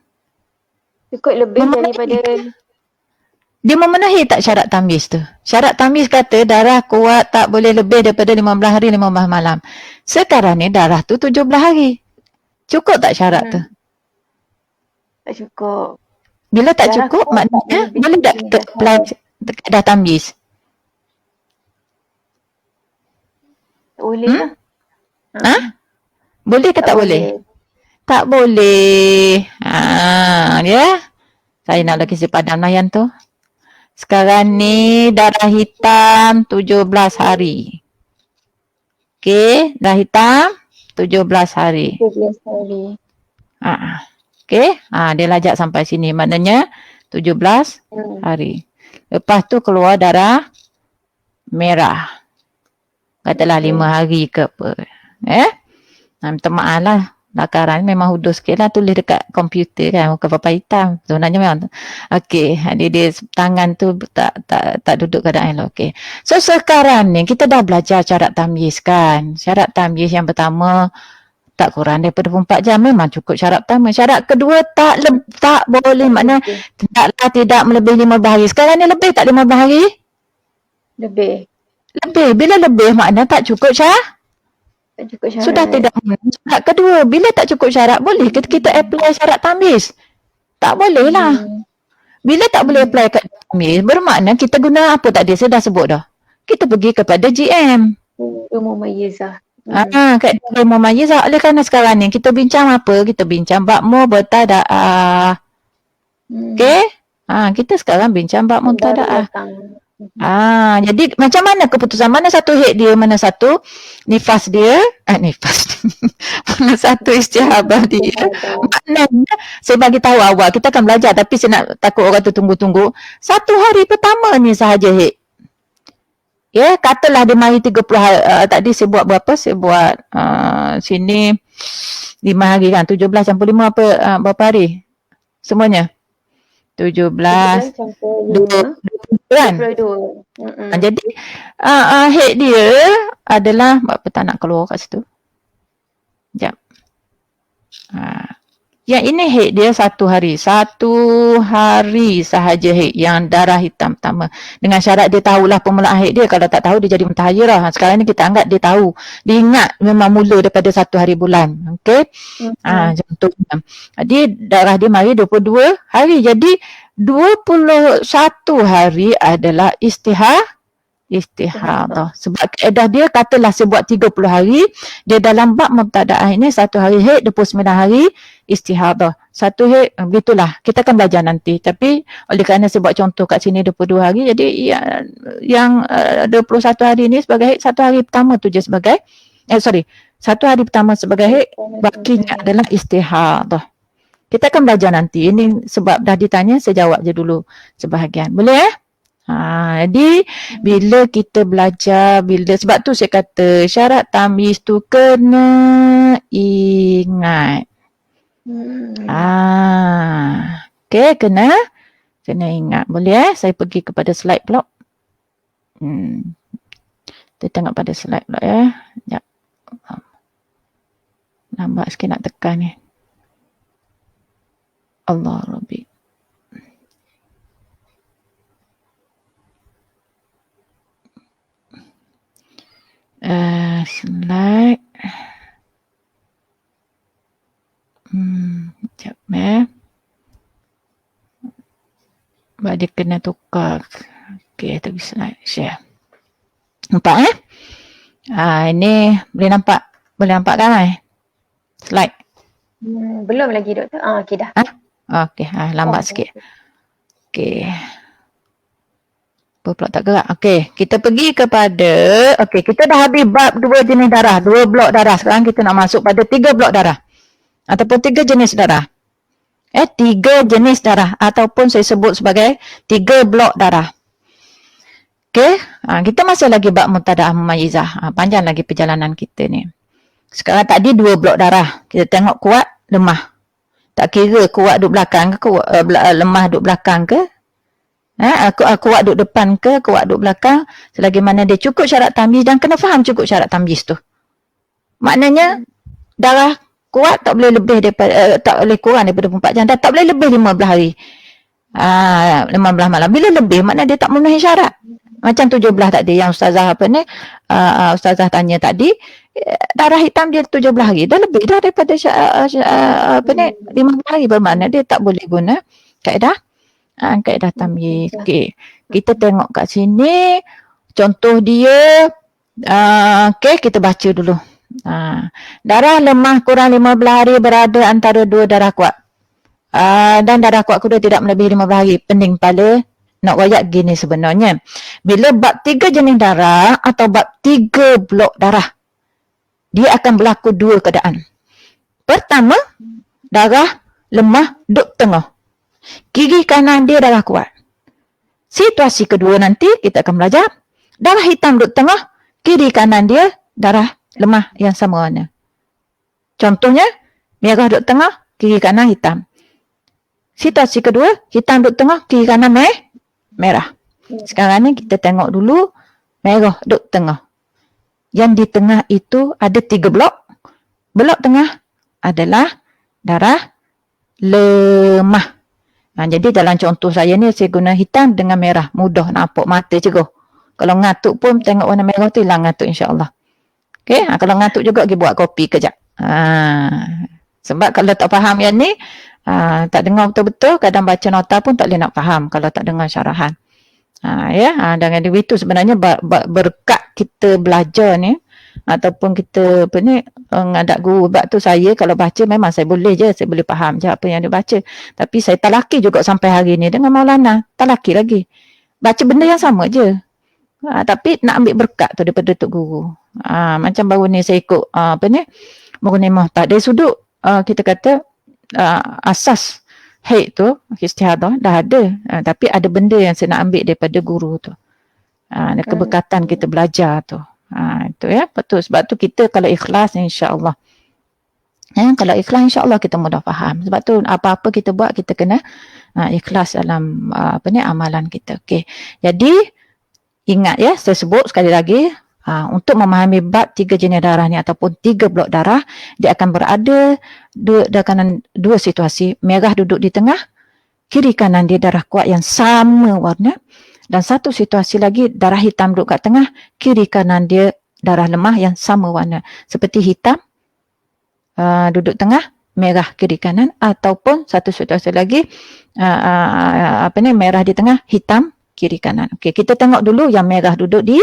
S1: Lebih daripada
S2: dia memenuhi tak syarat tamyiz tu? Syarat tamyiz kata darah kuat tak boleh lebih daripada 15 hari 15 malam. Sekarang ni darah tu 17 hari. Cukup tak syarat tu?
S1: Tak cukup.
S2: Bila tak darah cukup maknanya boleh tak kita apply dah tamyiz?
S1: Boleh lah.
S2: Boleh ke tak boleh? Tak boleh. Ya. Saya nak lagi si padam layan tu. Sekarang ni darah hitam 17 hari. Okey, darah hitam 17 hari.
S1: 17 hari.
S2: Okey, dia lajak sampai sini. Maknanya 17 hari. Lepas tu keluar darah merah. Katalah 5 hari ke apa. Minta maaf lah. Lakaran memang hudur sikit lah. Tulis dekat komputer kan. Muka papan hitam. Sebenarnya memang. Okey. Dia tangan tu tak duduk keadaan elok. Okey. So sekarang ni kita dah belajar syarat tamyiz kan. Syarat tamyiz yang pertama tak kurang daripada 24 jam. Memang cukup syarat pertama. Syarat kedua tak boleh. Maknanya tidak melebihi 15 hari. Sekarang ni lebih tak 15 hari?
S1: Lebih.
S2: Bila lebih makna tak cukup syarat?
S1: Tak cukup syarat.
S2: Sudah tidak. Syarat kedua, bila tak cukup syarat, boleh kita apply syarat tamyiz? Tak boleh lah. Bila tak boleh apply kat tamyiz, bermakna kita guna apa tadi? Saya dah sebut dah. Kita pergi kepada GM.
S1: Mumayyizah.
S2: Kat Mumayyizah. Oleh kerana sekarang ni kita bincang apa? Kita bincang bab mubtada'ah. Okey? Kita sekarang bincang bab mubtada'ah. Jadi macam mana keputusan? Mana satu haid dia, mana satu nifas dia? Mana satu istihabah dia? Maknanya, saya bagi tahu awal, kita akan belajar tapi saya nak takut orang tu tunggu-tunggu. Satu hari pertama ni sahaja haid. Ya, katalah dia mari 30 hari, tadi saya buat berapa? Saya buat sini 5 hari kan, 17 campur 5 berapa hari? Semuanya? 17 20 kan? Jadi head dia adalah apa tak nak keluar kat situ. Sekejap. Yang ini haid dia 1 hari. 1 hari sahaja haid yang darah hitam pertama. Dengan syarat dia tahulah permulaan haid dia. Kalau tak tahu dia jadi mutahhirah. Sekarang ni kita anggap dia tahu. Dia ingat memang mula daripada 1 hari bulan. Okey. Contohnya. Jadi darah dia mari 22 hari. Jadi 21 hari adalah istihadah. Sebab kaedah dia katalah saya buat 30 hari, dia dalam bab mubtada'ah ini 1 hari haid, 29 hari istihadah. 1 haid, begitulah. Kita akan belajar nanti. Tapi oleh kerana saya buat contoh kat sini 22 hari, jadi yang 21 hari ini sebagai haid, 1 hari pertama tu je sebagai 1 hari pertama sebagai haid, bakinya adalah istihadah. Kita akan belajar nanti. Ini sebab dah ditanya, saya jawab je dulu sebahagian. Boleh jadi bila kita belajar, sebab tu saya kata syarat tamyiz tu kena ingat. Okey, kena ingat. Boleh saya pergi kepada slide pula. Kita tengok pada slide pula Sekejap. Lambat sikit nak tekan ni. Allah Rabbi. Slide. Sekejap sebab dia kena tukar. Okey, tu slide share. Nampak ini boleh nampak kan slide?
S1: Belum lagi doktor. Okey dah.
S2: Okey, lambat sikit. Okey. Apa pula tak gerak? Okey, kita pergi kepada kita dah habis bab 2 jenis darah, 2 blok darah. Sekarang kita nak masuk pada 3 blok darah. Ataupun 3 jenis darah. 3 jenis darah ataupun saya sebut sebagai 3 blok darah. Okey, kita masih lagi bab mubtada'ah mumayyizah. Panjang lagi perjalanan kita ni. Sekarang tadi 2 blok darah. Kita tengok kuat, lemah. Tak kira kuat duduk belakang ke, lemah duduk belakang ke. Kuat duduk depan ke, kuat duduk belakang. Selagi mana dia cukup syarat tamyiz dan kena faham cukup syarat tamyiz tu. Maknanya darah kuat tak boleh lebih daripada tak boleh kurang daripada 24 jam dan tak boleh lebih 15 hari. 15 malam. Bila lebih maknanya dia tak memenuhi syarat. Macam 17 tadi yang ustazah ustazah tanya tadi, darah hitam dia 17 hari. Dah lebih dah daripada 15 hari, bermakna dia tak boleh guna kaedah tamyiz. Okey. Kita tengok kat sini contoh dia. Okey, kita baca dulu. Darah lemah kurang 15 hari berada antara 2 darah kuat. Dan darah kuat kedua tidak melebihi 15 hari. Pening kepala nak wayak gini sebenarnya. Bila bab 3 jenis darah atau bab 3 blok darah, dia akan berlaku 2 keadaan. Pertama, darah lemah duduk tengah. Kiri kanan dia darah kuat. Situasi kedua nanti kita akan belajar. Darah hitam duduk tengah, kiri kanan dia darah lemah yang sama warna. Contohnya, merah duduk tengah, kiri kanan hitam. Situasi kedua, hitam duduk tengah, kiri kanan merah. Sekarang ni kita tengok dulu merah duduk tengah. Yang di tengah itu ada 3 blok. Blok tengah adalah darah lemah. Jadi dalam contoh saya ni saya guna hitam dengan merah. Mudah nampak mata ceguh. Kalau ngantuk pun tengok warna merah tu hilang ngantuk insya-Allah. Okey, kalau ngantuk juga pergi buat kopi kejap. Sebab kalau tak faham yang ni, tak dengar betul-betul, kadang baca nota pun tak boleh nak faham kalau tak dengar syarahan. Dengan itu sebenarnya berkat kita belajar ni ataupun kita ngadak guru. Sebab tu saya kalau baca memang saya boleh faham je apa yang dia baca. Tapi saya talaki juga sampai hari ni dengan Maulana, talaki lagi. Baca benda yang sama je. Tapi nak ambil berkat tu daripada Tok Guru. Macam baru ni saya ikut Mughnimah dari sudut kita kata asas haid tu istihadah dah ada. Tapi ada benda yang saya nak ambil daripada guru tu. Ada keberkatan kita belajar tu. Itu betul. Sebab tu kita kalau ikhlas insya-Allah. Kalau ikhlas insya-Allah kita mudah faham. Sebab tu apa-apa kita buat kita kena ikhlas dalam amalan kita. Okey. Jadi ingat saya sebut sekali lagi Untuk memahami bab 3 jenis darah ni ataupun 3 blok darah, dia akan berada dalam dua situasi. Merah duduk di tengah, kiri kanan dia darah kuat yang sama warna. Dan satu situasi lagi, darah hitam duduk kat tengah, kiri kanan dia darah lemah yang sama warna. Seperti hitam duduk tengah, merah kiri kanan, ataupun satu situasi lagi merah di tengah, hitam kiri kanan. Okey, kita tengok dulu yang merah duduk di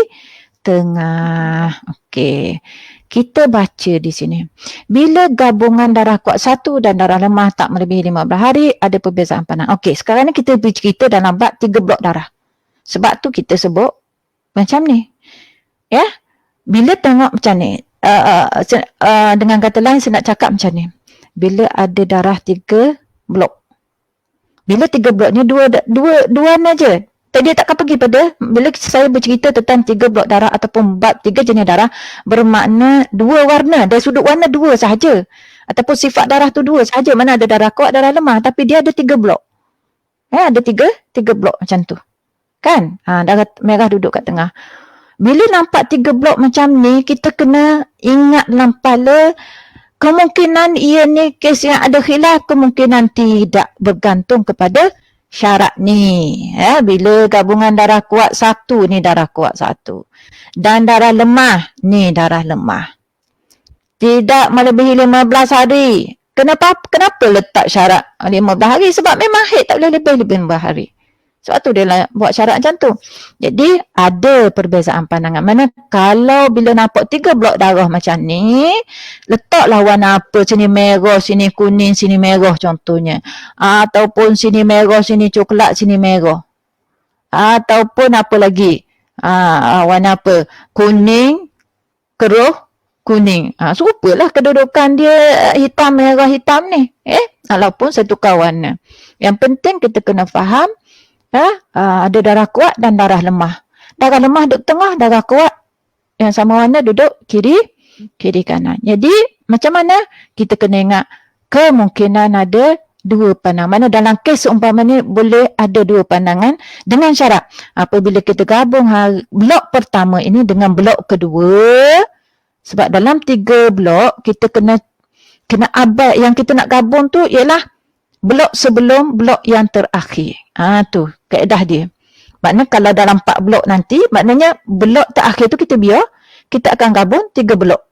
S2: tengah. Okey. Kita baca di sini. Bila gabungan darah kuat 1 dan darah lemah tak melebihi 15 hari, ada perbezaan pandangan. Okey, sekarang ni kita bercerita dalam bab 3 blok darah. Sebab tu kita sebut macam ni. Ya? Bila tengok macam ni, dengan kata lain saya nak cakap macam ni. Bila ada darah 3 blok. Bila 3 blok ni dua warna je. Dia takkan pergi pada, bila saya bercerita tentang 3 blok darah ataupun bab 3 jenis darah, bermakna 2 warna, dari sudut warna 2 sahaja. Ataupun sifat darah tu 2 sahaja. Mana ada darah kuat, darah lemah. Tapi dia ada 3 blok. Ada 3 blok macam tu. Kan? Darah merah duduk kat tengah. Bila nampak 3 blok macam ni, kita kena ingat dalam kepala, kemungkinan ia ni kes yang ada khilaf, kemungkinan tidak, bergantung kepada syarat ni. Bila gabungan darah kuat 1 ni darah kuat 1. Dan darah lemah ni darah lemah. Tidak melebihi 15 hari. Kenapa letak syarat 15 hari? Sebab memang haid tak boleh lebih 15 hari. Sebab tu dia buat syarat macam tu. Jadi ada perbezaan pandangan. Mana kalau bila nampak 3 blok darah macam ni, letaklah warna apa, sini merah, sini kuning, sini merah contohnya. Ataupun sini merah, sini coklat, sini merah. Ataupun apa lagi? Warna apa? Kuning, keruh, kuning. Serupalah kedudukan dia hitam, merah, hitam ni. Walaupun saya tukar warna. Yang penting kita kena faham, ada darah kuat dan darah lemah. Darah lemah duduk tengah, darah kuat yang sama warna duduk kiri kanan. Jadi macam mana? Kita kena ingat kemungkinan ada 2 pandangan. Mana dalam kes seumpama ni boleh ada 2 pandangan dengan syarat apabila kita gabung blok pertama ini dengan blok kedua, sebab dalam 3 blok kita kena abad yang kita nak gabung tu ialah blok sebelum blok yang terakhir. Tu kaedah dia. Maknanya kalau dalam 4 blok nanti, maknanya blok terakhir tu kita biar, kita akan gabung 3 blok.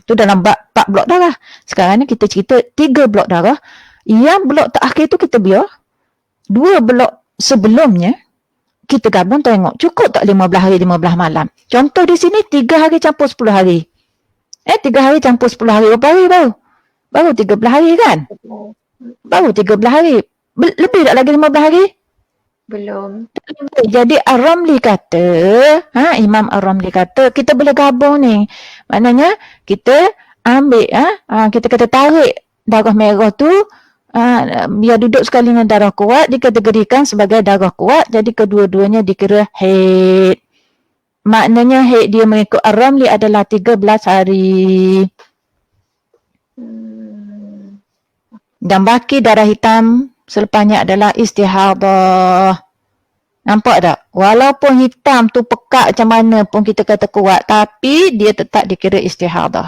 S2: Itu dalam 4 blok darah. Sekarang ni kita cerita 3 blok darah. Yang blok terakhir tu kita biar, 2 blok sebelumnya kita gabung, tengok cukup tak 15 hari 15 malam. Contoh di sini 3 hari campur 10 hari. 3 hari campur 10 hari. Berapa hari baru? Baru 13 hari kan? Baru 13 hari. Lebih tak lagi 15 hari?
S1: Belum.
S2: Jadi Ar-Ramli kata, Imam Ar-Ramli kata, kita boleh gabung ni. Maknanya kita ambil, kita kata tarik darah merah tu, biar duduk sekali dengan darah kuat, dikategorikan sebagai darah kuat, jadi kedua-duanya dikira haid. Maknanya haid dia mengikut Ar-Ramli adalah 13 hari. Dan baki darah hitam selepasnya adalah istihadah. Nampak tak? Walaupun hitam tu pekat macam mana pun kita kata kuat, tapi dia tetap dikira istihadah.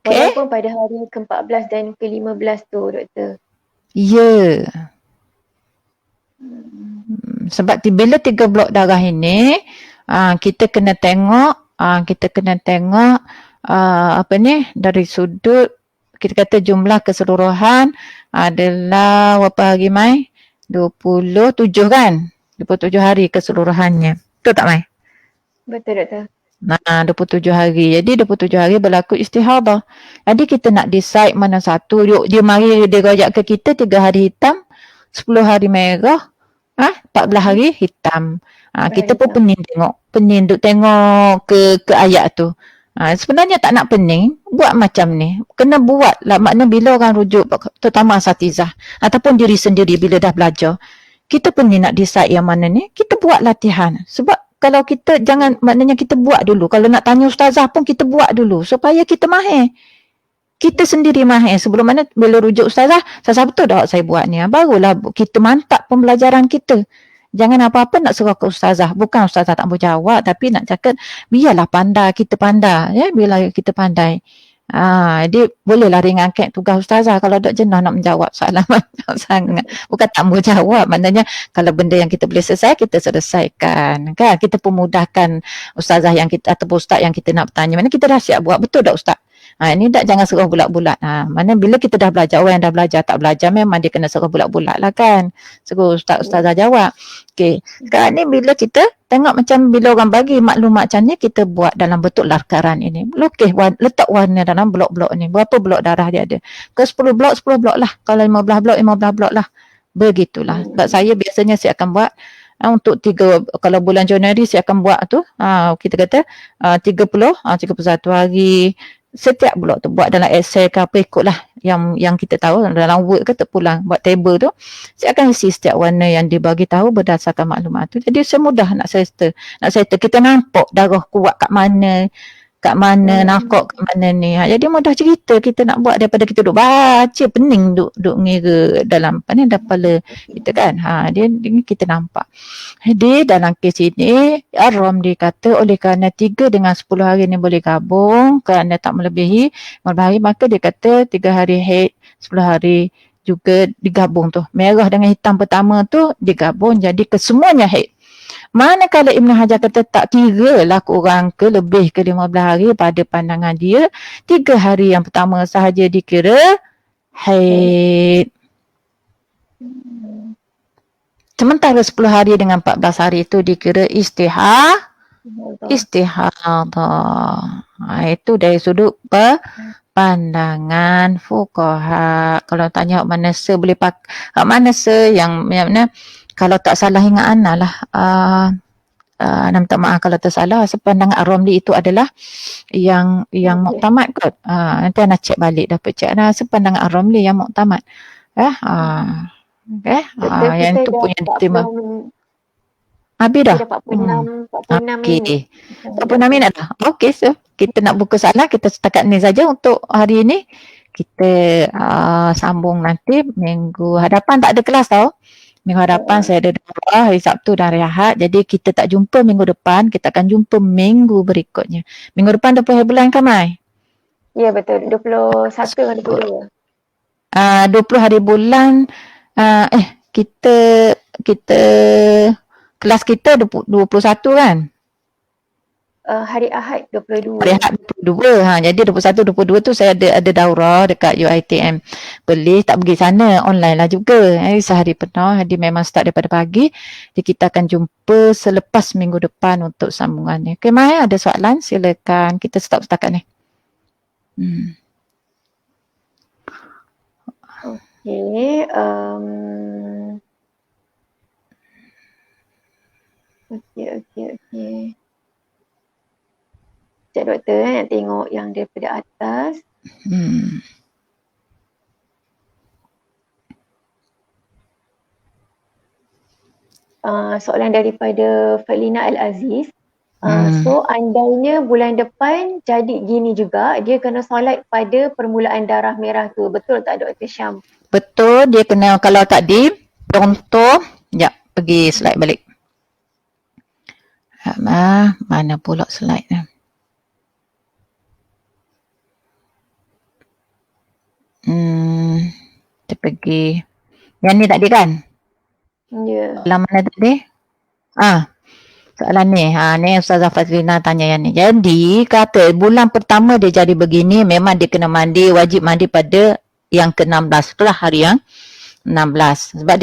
S2: Okay.
S1: Walaupun pada hari ke-14 dan ke-15 tu, doktor.
S2: Ya. Sebab bila 3 blok darah ini, kita kena tengok, dari sudut, kita kata jumlah keseluruhan adalah berapa hari Mai? 27 kan? 27 hari keseluruhannya. Betul tak Mai?
S1: Betul doktor.
S2: 27 hari. Jadi 27 hari berlaku istihadah. Jadi kita nak decide mana satu. Dia mari dia rojak ke kita 3 hari hitam, 10 hari merah, 14 hari hitam. Kita pun pening duk tengok ke ayat tu. Sebenarnya tak nak pening, buat macam ni. Kena buat lah. Maknanya bila orang rujuk, terutama asatizah, ataupun diri sendiri bila dah belajar, kita pening nak decide yang mana ni, kita buat latihan. Sebab kalau kita maknanya kita buat dulu. Kalau nak tanya ustazah pun kita buat dulu. Supaya kita mahir. Kita sendiri mahir. Sebelum mana bila rujuk ustazah, betul tak saya buat ni? Barulah kita mantap pembelajaran kita. Jangan apa-apa nak suruh ke ustazah. Bukan ustazah tak boleh jawab, tapi nak cakap biarlah pandai, kita pandai. Ya, biarlah kita pandai. Dia bolehlah ringankan tugas ustazah kalau tak jenuh nak menjawab soalan banyak sangat. Bukan tak mau jawab, maknanya kalau benda yang kita boleh selesai, kita selesaikan. Kan? Kita pemudahkan ustazah yang kita atau ustaz yang kita nak bertanya. Mana kita dah siap buat, betul tak ustaz? Ini tak jangan suruh bulat-bulat. Mana bila kita dah belajar, orang yang dah belajar tak belajar memang dia kena suruh bulat-bulat lah kan. Suruh ustazah jawab. Okey. Sekarang ni bila kita tengok macam bila orang bagi maklumat macam ni, kita buat dalam bentuk lakaran ini. Lukis, letak warna dalam blok-blok ni. Berapa blok darah dia ada? Ke 10 blok, 10 blok lah. Kalau 15 blok, 15 blok lah. Begitulah. Sebab saya biasanya saya akan buat untuk kalau bulan Januari saya akan buat tu, kita kata 31 hari. Setiap blok tu buat dalam Excel ke apa ikutlah yang kita tahu dalam Word ke terpulang buat table tu. Saya akan isi setiap warna yang dibagi tahu berdasarkan maklumat tu. Jadi semudah nak settle. Kita nampak darah kuat kat mana, nakok kat mana ni. Jadi mudah cerita kita nak buat daripada kita duduk baca pening duduk ngira dalam apa ni kepala kita kan. Dia kita nampak. Jadi dalam kes ini Ar-Ram dikata oleh kerana 3 dengan 10 hari ni boleh gabung kerana tak melebihi 15 hari, maka dia kata 3 hari haid, 10 hari juga digabung tu. Merah dengan hitam pertama tu digabung jadi kesemuanya haid. Manakala Ibn Hajar kata tak kira lah kurang ke lebih ke 15 hari pada pandangan dia, 3 hari yang pertama sahaja dikira haid. Sementara 10 hari dengan 14 hari itu dikira istihadah. Itu dari sudut pandangan fuqaha. Kalau tanya mana boleh mana yang mana kalau tak salah ingat Ana lah. Minta maaf kalau tersalah. Sepandangan Ar-Ramli itu adalah yang muktamad kot. Nanti Ana cek balik dapat cek. Sepandangan Ar-Ramli yang muktamad. Yang itu punya diterima. Habis dah? 46 minit. 46 minit dah. Okey, so kita nak buka soalan. Kita setakat ni saja untuk hari ini. Kita sambung nanti minggu hadapan. Tak ada kelas tau. Minggu hadapan saya ada daurah, hari Sabtu dan hari Ahad. Jadi kita tak jumpa minggu depan, kita akan jumpa minggu berikutnya. Minggu depan 20 hari bulan kan, Mai?
S1: Ya betul, 21 hari bulan.
S2: 20 hari bulan, kita kelas kita 21 kan?
S1: Hari Ahad 22.
S2: Hari Ahad 22. Jadi 21, 22 tu saya ada daurah dekat UiTM. Boleh tak pergi sana, online lah juga. Sehari penuh, jadi memang start daripada pagi. Jadi kita akan jumpa selepas minggu depan untuk sambungannya. Okay, Mai, ada soalan? Silakan. Kita stop setakat ni.
S1: Okay. Okay. Cik doktor nak tengok yang daripada atas. Soalan daripada Felina Al-Aziz. So andainya bulan depan jadi gini juga, dia kena solat pada permulaan darah merah tu. Betul tak Dr. Syam?
S2: Betul, dia kena kalau tadi contoh, pergi slide balik. Mana pula slide ni? Kita pergi. Yang ni tadi kan?
S1: Ya.
S2: Soalan mana tadi? Soalan ni. Ni Ustazah Fazlina tanya yang ni. Jadi kata bulan pertama dia jadi begini, memang dia kena mandi, wajib mandi pada yang ke-16. Itulah hari yang 16. Sebab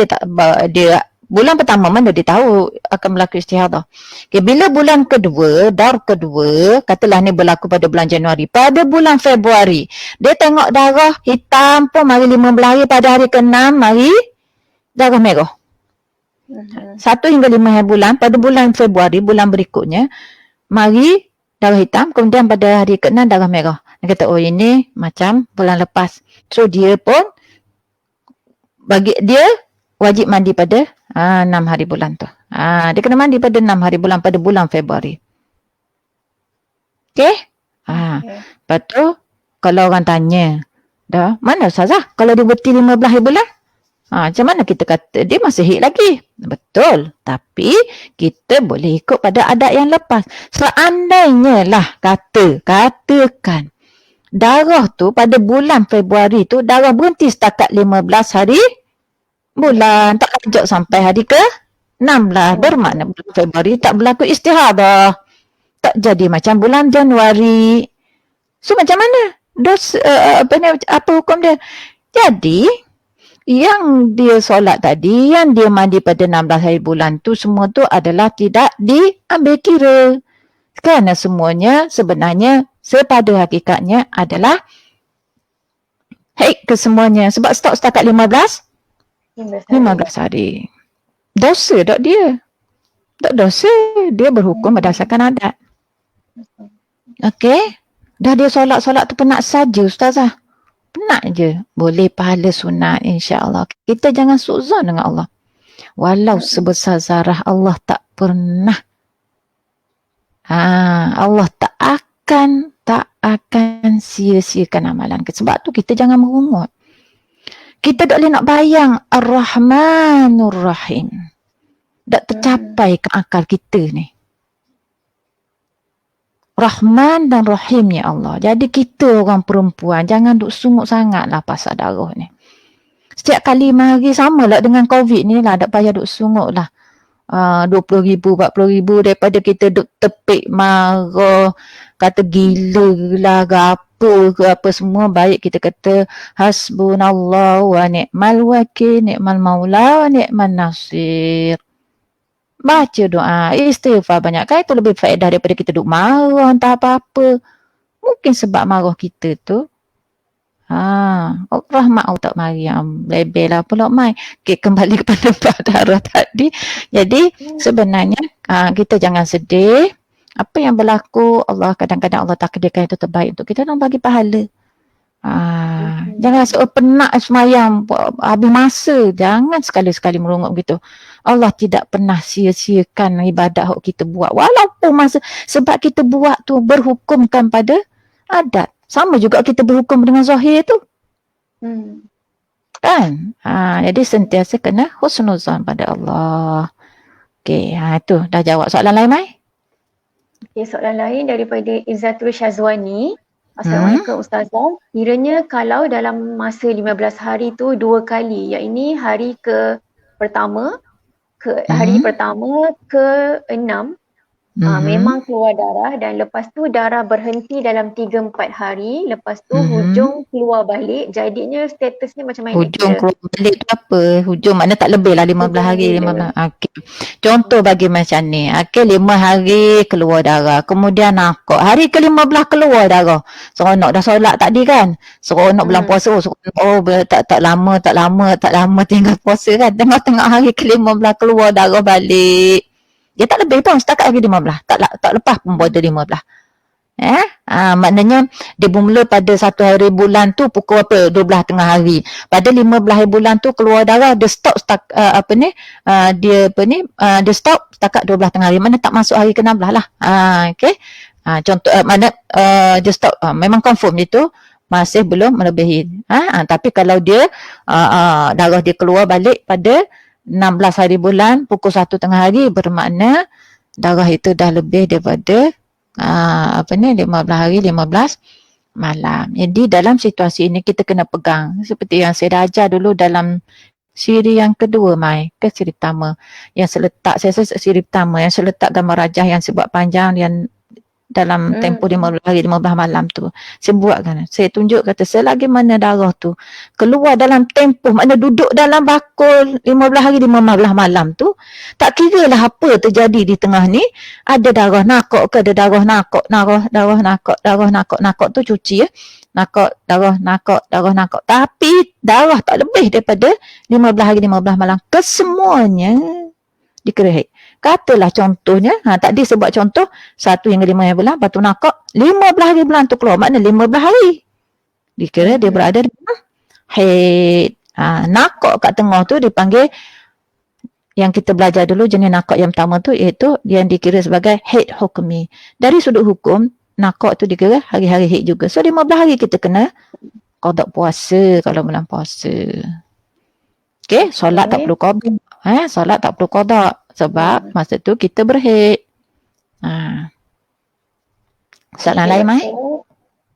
S2: dia bulan pertama mana dia tahu akan berlaku istihadah. Okay, bila bulan kedua, daur kedua, katalah ni berlaku pada bulan Januari. Pada bulan Februari, dia tengok darah hitam pun mari 15 hari, pada hari ke-6 mari darah merah. 1 hingga 5 hari bulan, pada bulan Februari, bulan berikutnya, mari darah hitam, kemudian pada hari ke-6 darah merah. Dia kata, ini macam bulan lepas. So dia pun, bagi dia, wajib mandi pada 6 hari bulan tu. Dia kena mandi pada 6 hari bulan pada bulan Februari. Okay? Lepas tu, kalau orang tanya, mana Ustazah? Kalau dia berhenti 15 hari bulan? Macam mana kita kata dia masih haid lagi? Betul. Tapi kita boleh ikut pada adat yang lepas. Seandainya lah katakan darah tu pada bulan Februari tu darah berhenti setakat 15 hari bulan. Tak lanjut sampai hari ke 16. Bermakna bulan Februari tak berlaku istihadah. Tak jadi macam bulan Januari. So macam mana? Apa hukum dia? Jadi yang dia solat tadi, yang dia mandi pada 16 hari bulan tu, semua tu adalah tidak diambil kira. Kerana semuanya sebenarnya sepada hakikatnya adalah haid kesemuanya. Sebab stok setakat 15 hari. Dosa tak dia? Tak dosa. Dia berhukum berdasarkan adat. Okey? Dah dia solat-solat tu penat saja Ustazah. Penat je. Boleh pahala sunat insya-Allah. Kita jangan suuzon dengan Allah. Walau sebesar zarah Allah tak pernah. Allah tak akan sia-siakan amalan. Sebab tu kita jangan merungut. Kita tak boleh nak bayang Ar-Rahmanur Rahim. Tak tercapai ke akal kita ni. Rahman dan Rahim ya Allah. Jadi kita orang perempuan jangan duk sungguh sangat lah pasal darah ni. Setiap kali mari sama lah dengan COVID ni lah. Tak payah duk sungguh lah. 20,000, 40,000 daripada kita duk tepik marah. Kata gila lah ke apa semua. Baik kita kata hasbunallah wa ni'mal wakil, ni'mal maula wa ni'mal nasir. Baca doa, istighfar banyak. Kan itu lebih faedah daripada kita duk marah entah apa-apa. Mungkin sebab marah kita tu. Rahmat Allah tak Maryam. Lebih lah pula mai. Okay, kembali kepada darah tadi. Jadi sebenarnya kita jangan sedih. Apa yang berlaku, Allah kadang-kadang Allah takdirkan itu terbaik untuk kita dan bagi pahala. Jangan rasa penat semayang habis masa. Jangan sekali-sekali merungut begitu. Allah tidak pernah sia-siakan ibadat yang kita buat. Walaupun masa sebab kita buat tu berhukumkan pada adat. Sama juga kita berhukum dengan zahir tu. Kan? Jadi sentiasa kena husnuzan pada Allah. Okey, itu dah jawab soalan lain, Mai?
S1: Okey, soalan lain daripada Izzatul Syazwani. Assalamualaikum Ustazah. Kiranya kalau dalam masa 15 hari tu 2 kali, iaitu hari pertama ke-6 memang keluar darah dan lepas tu darah berhenti dalam 3-4 hari, lepas tu hujung keluar balik, jadinya statusnya macam mana?
S2: Hujung keluar balik tu apa? Hujung makna tak lebih lah 15 hari. 15. Okay. Contoh bagi macam ni. Okay, 5 hari keluar darah. Kemudian nakok. Hari ke-15 keluar darah. Seronok dah solat tadi kan? Seronok bulan puasa. Tak lama tinggal puasa kan? Tengah-tengah hari ke-15 keluar darah balik. Dia tak lebih pun setakat hari 15. Tak lepas pun pada 15. Maknanya dia bermula pada 1 hari bulan tu pukul apa? 12 tengah hari. Pada 15 hari bulan tu keluar darah, dia stop dia stop setakat 12 tengah hari. Mana tak masuk hari ke-16 lah. Okey. Contoh dia stop memang confirm itu masih belum melebihi. Tapi kalau dia darah dia keluar balik pada 16 hari bulan pukul 1 tengah hari, bermakna darah itu dah lebih daripada 15 hari 15 malam. Jadi dalam situasi ini kita kena pegang seperti yang saya dah ajar dulu dalam siri yang kedua, Mai, ke siri pertama yang seletak, saya rasa siri pertama yang seletak gambar rajah yang sebab panjang yang dalam tempoh 15 hari 15 malam tu. Saya buat kan. Saya tunjuk kata selagi mana darah tu keluar dalam tempoh, makna duduk dalam bakul 15 hari 15 malam tu, tak kira lah apa terjadi di tengah ni, ada darah nakok ke, ada darah nakok tu cuci ya. Darah nakok. Tapi darah tak lebih daripada 15 hari 15 malam. Kesemuanya dikira haid. Katalah contohnya, tadi sebab contoh 1 hingga 5 hari bulan, lepas tu nakok 15 hari bulan tu keluar, makna 15 hari. Dikira dia berada dalam haid. Nakok kat tengah tu dipanggil, yang kita belajar dulu jenis nakok yang pertama tu, iaitu yang dikira sebagai haid hukmi. Dari sudut hukum, nakok tu dikira hari-hari haid juga. So 15 hari kita kena qada puasa kalau bulan puasa. Okey, solat tak
S1: Okay.
S2: perlu qada. Solat tak perlu qada sebab masa tu kita berhaid. Ha. Soalan
S1: Okay,
S2: lain Mai?
S1: doktor.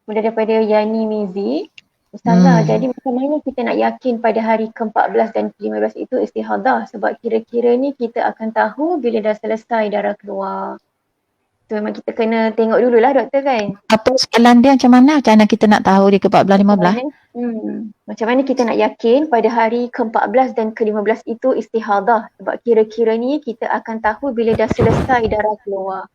S1: Kemudian daripada Yani Mizi. Ustazah,
S2: Hmm.
S1: jadi macam mana kita nak yakin pada hari ke-14 dan ke-15 itu istihadah? Sebab kira-kira ni kita akan tahu bila dah selesai darah keluar. So memang kita kena tengok dululah doktor kan.
S2: Apa soalan dia macam mana? Macam mana kita nak tahu dia ke-14 15?
S1: Macam mana kita nak yakin pada hari ke-14 dan ke-15 itu istihadah? Sebab kira-kira ni kita akan tahu bila dah selesai darah keluar.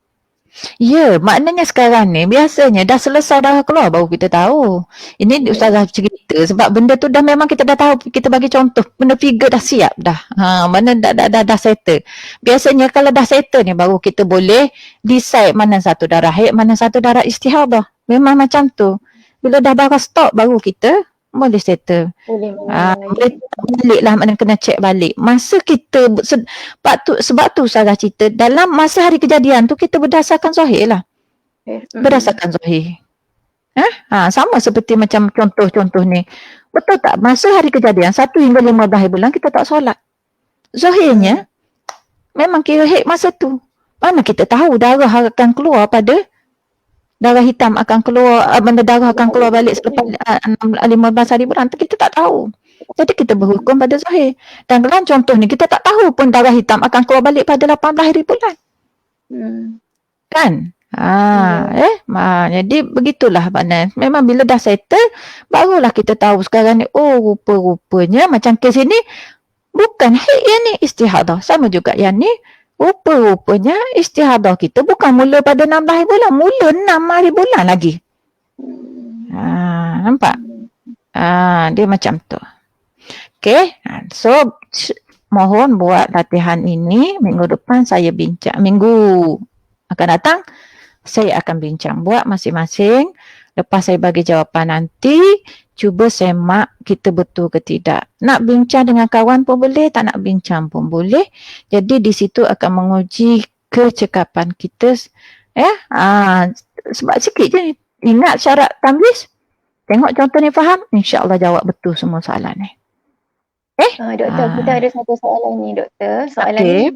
S2: Ya, maknanya sekarang ni biasanya dah selesai darah keluar baru kita tahu. Ini Ustazah cerita sebab benda tu dah memang kita dah tahu. Kita bagi contoh, benda figure dah siap dah. Mana dah settle. Biasanya kalau dah settle ni baru kita boleh decide mana satu darah haid, mana satu darah istihadah. Memang macam tu. Bila dah darah stop baru kita boleh settle. Boleh balik lah, mana kena check balik. Masa kita sebab tu Sarah cerita dalam masa hari kejadian tu kita berdasarkan zahir lah. Berdasarkan zahir. Sama seperti macam contoh-contoh ni. Betul tak? Masa hari kejadian 1 hingga 15 bulan kita tak solat. Zahirnya memang kira haid masa tu. Mana kita tahu darah akan keluar pada darah hitam akan keluar, darah akan keluar balik selepas 15 hari bulan tu kita tak tahu. Jadi kita berhukum pada zahir. Dan dalam contoh ni kita tak tahu pun darah hitam akan keluar balik pada 18 hari bulan. Kan? Jadi begitulah makna. Memang bila dah settle barulah kita tahu sekarang ni rupa-rupanya macam kes ini bukan haid yang ni istihadah. Sama juga yang ni rupa-rupanya istihadah kita bukan mula pada 16 hari bulan, mula 6 hari bulan lagi. Nampak? Dia macam tu. Okay, so mohon buat latihan ini minggu depan saya bincang. Minggu akan datang saya akan bincang buat masing-masing. Lepas saya bagi jawapan nanti, cuba semak kita betul ke tidak. Nak bincang dengan kawan pun boleh, tak nak bincang pun boleh. Jadi di situ akan menguji kecekapan kita. Sebab sikit je ingat syarat tamyiz. Tengok contoh ni faham, insya-Allah jawab betul semua soalan ni.
S1: Doktor, kita ada satu soalan ni doktor. Soalan ni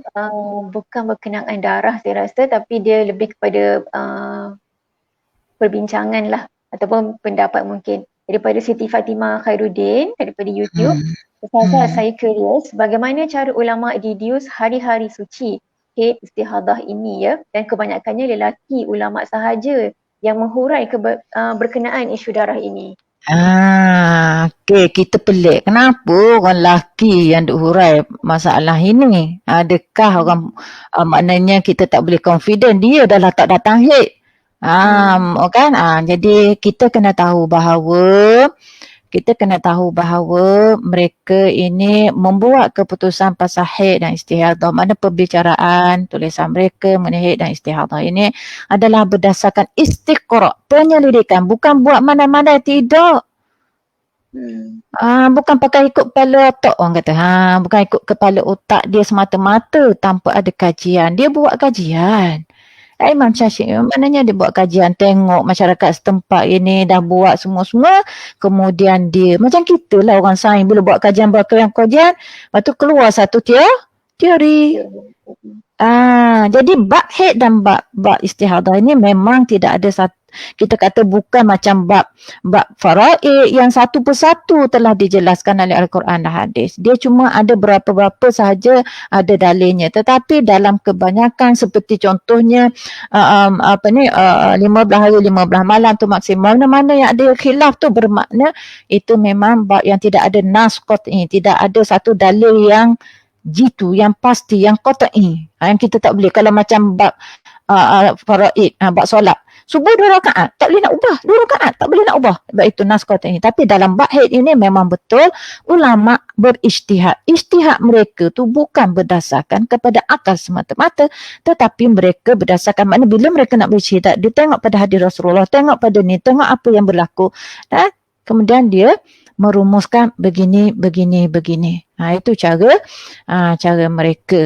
S1: bukan berkenaan darah saya rasa, tapi dia lebih kepada perbincangan lah ataupun pendapat mungkin daripada Siti Fatimah Khairuddin daripada YouTube. Ustazah, saya curious bagaimana cara ulama deduce hari-hari suci haid istihadah ini ya, dan kebanyakannya lelaki ulama sahaja yang menghurai berkenaan isu darah ini.
S2: Kita pelik. Kenapa orang lelaki yang duk hurai masalah ini? Adakah orang maknanya kita tak boleh confident dia dah tak datang haid? Kan? Jadi kita kena tahu bahawa mereka ini membuat keputusan pasal haid dan istihadah. Mana pembicaraan tulisan mereka mengenai haid dan istihadah ini adalah berdasarkan istiqra', penyelidikan, bukan buat mana-mana, tidak. Bukan pakai ikut kepala otak orang kata. Bukan ikut kepala otak dia semata-mata tanpa ada kajian. Dia buat kajian. Imam Syafi'i maknanya dia buat kajian, tengok masyarakat setempat ini dah buat semua-semua, kemudian dia macam kita lah orang sains bila buat kajian, lepas tu keluar satu teori. Jadi bab haid dan bab istihadah ini memang tidak ada satu, kita kata bukan macam bab faraid yang satu persatu telah dijelaskan oleh Al-Quran dan hadis. Dia cuma ada berapa-berapa sahaja ada dalilnya. Tetapi dalam kebanyakan seperti contohnya 15 hari 15 malam tu maksimal, mana-mana yang ada khilaf tu bermakna itu memang bab yang tidak ada nas qat'i, tidak ada satu dalil yang jitu, yang pasti, yang qat'i. Yang kita tak boleh. Kalau macam bab faraid, bab solat, subuh 2 rakaat, tak boleh nak ubah. 2 rakaat, tak boleh nak ubah. Sebab itu nas qat'i. Tapi dalam bab haid ini memang betul ulama berijtihad. Ijtihad mereka tu bukan berdasarkan kepada akal semata-mata, tetapi mereka berdasarkan makna bila mereka nak berijtihad, dia tengok pada hadis Rasulullah, tengok pada ni, tengok apa yang berlaku. Dan kemudian dia merumuskan begini. Itu cara mereka.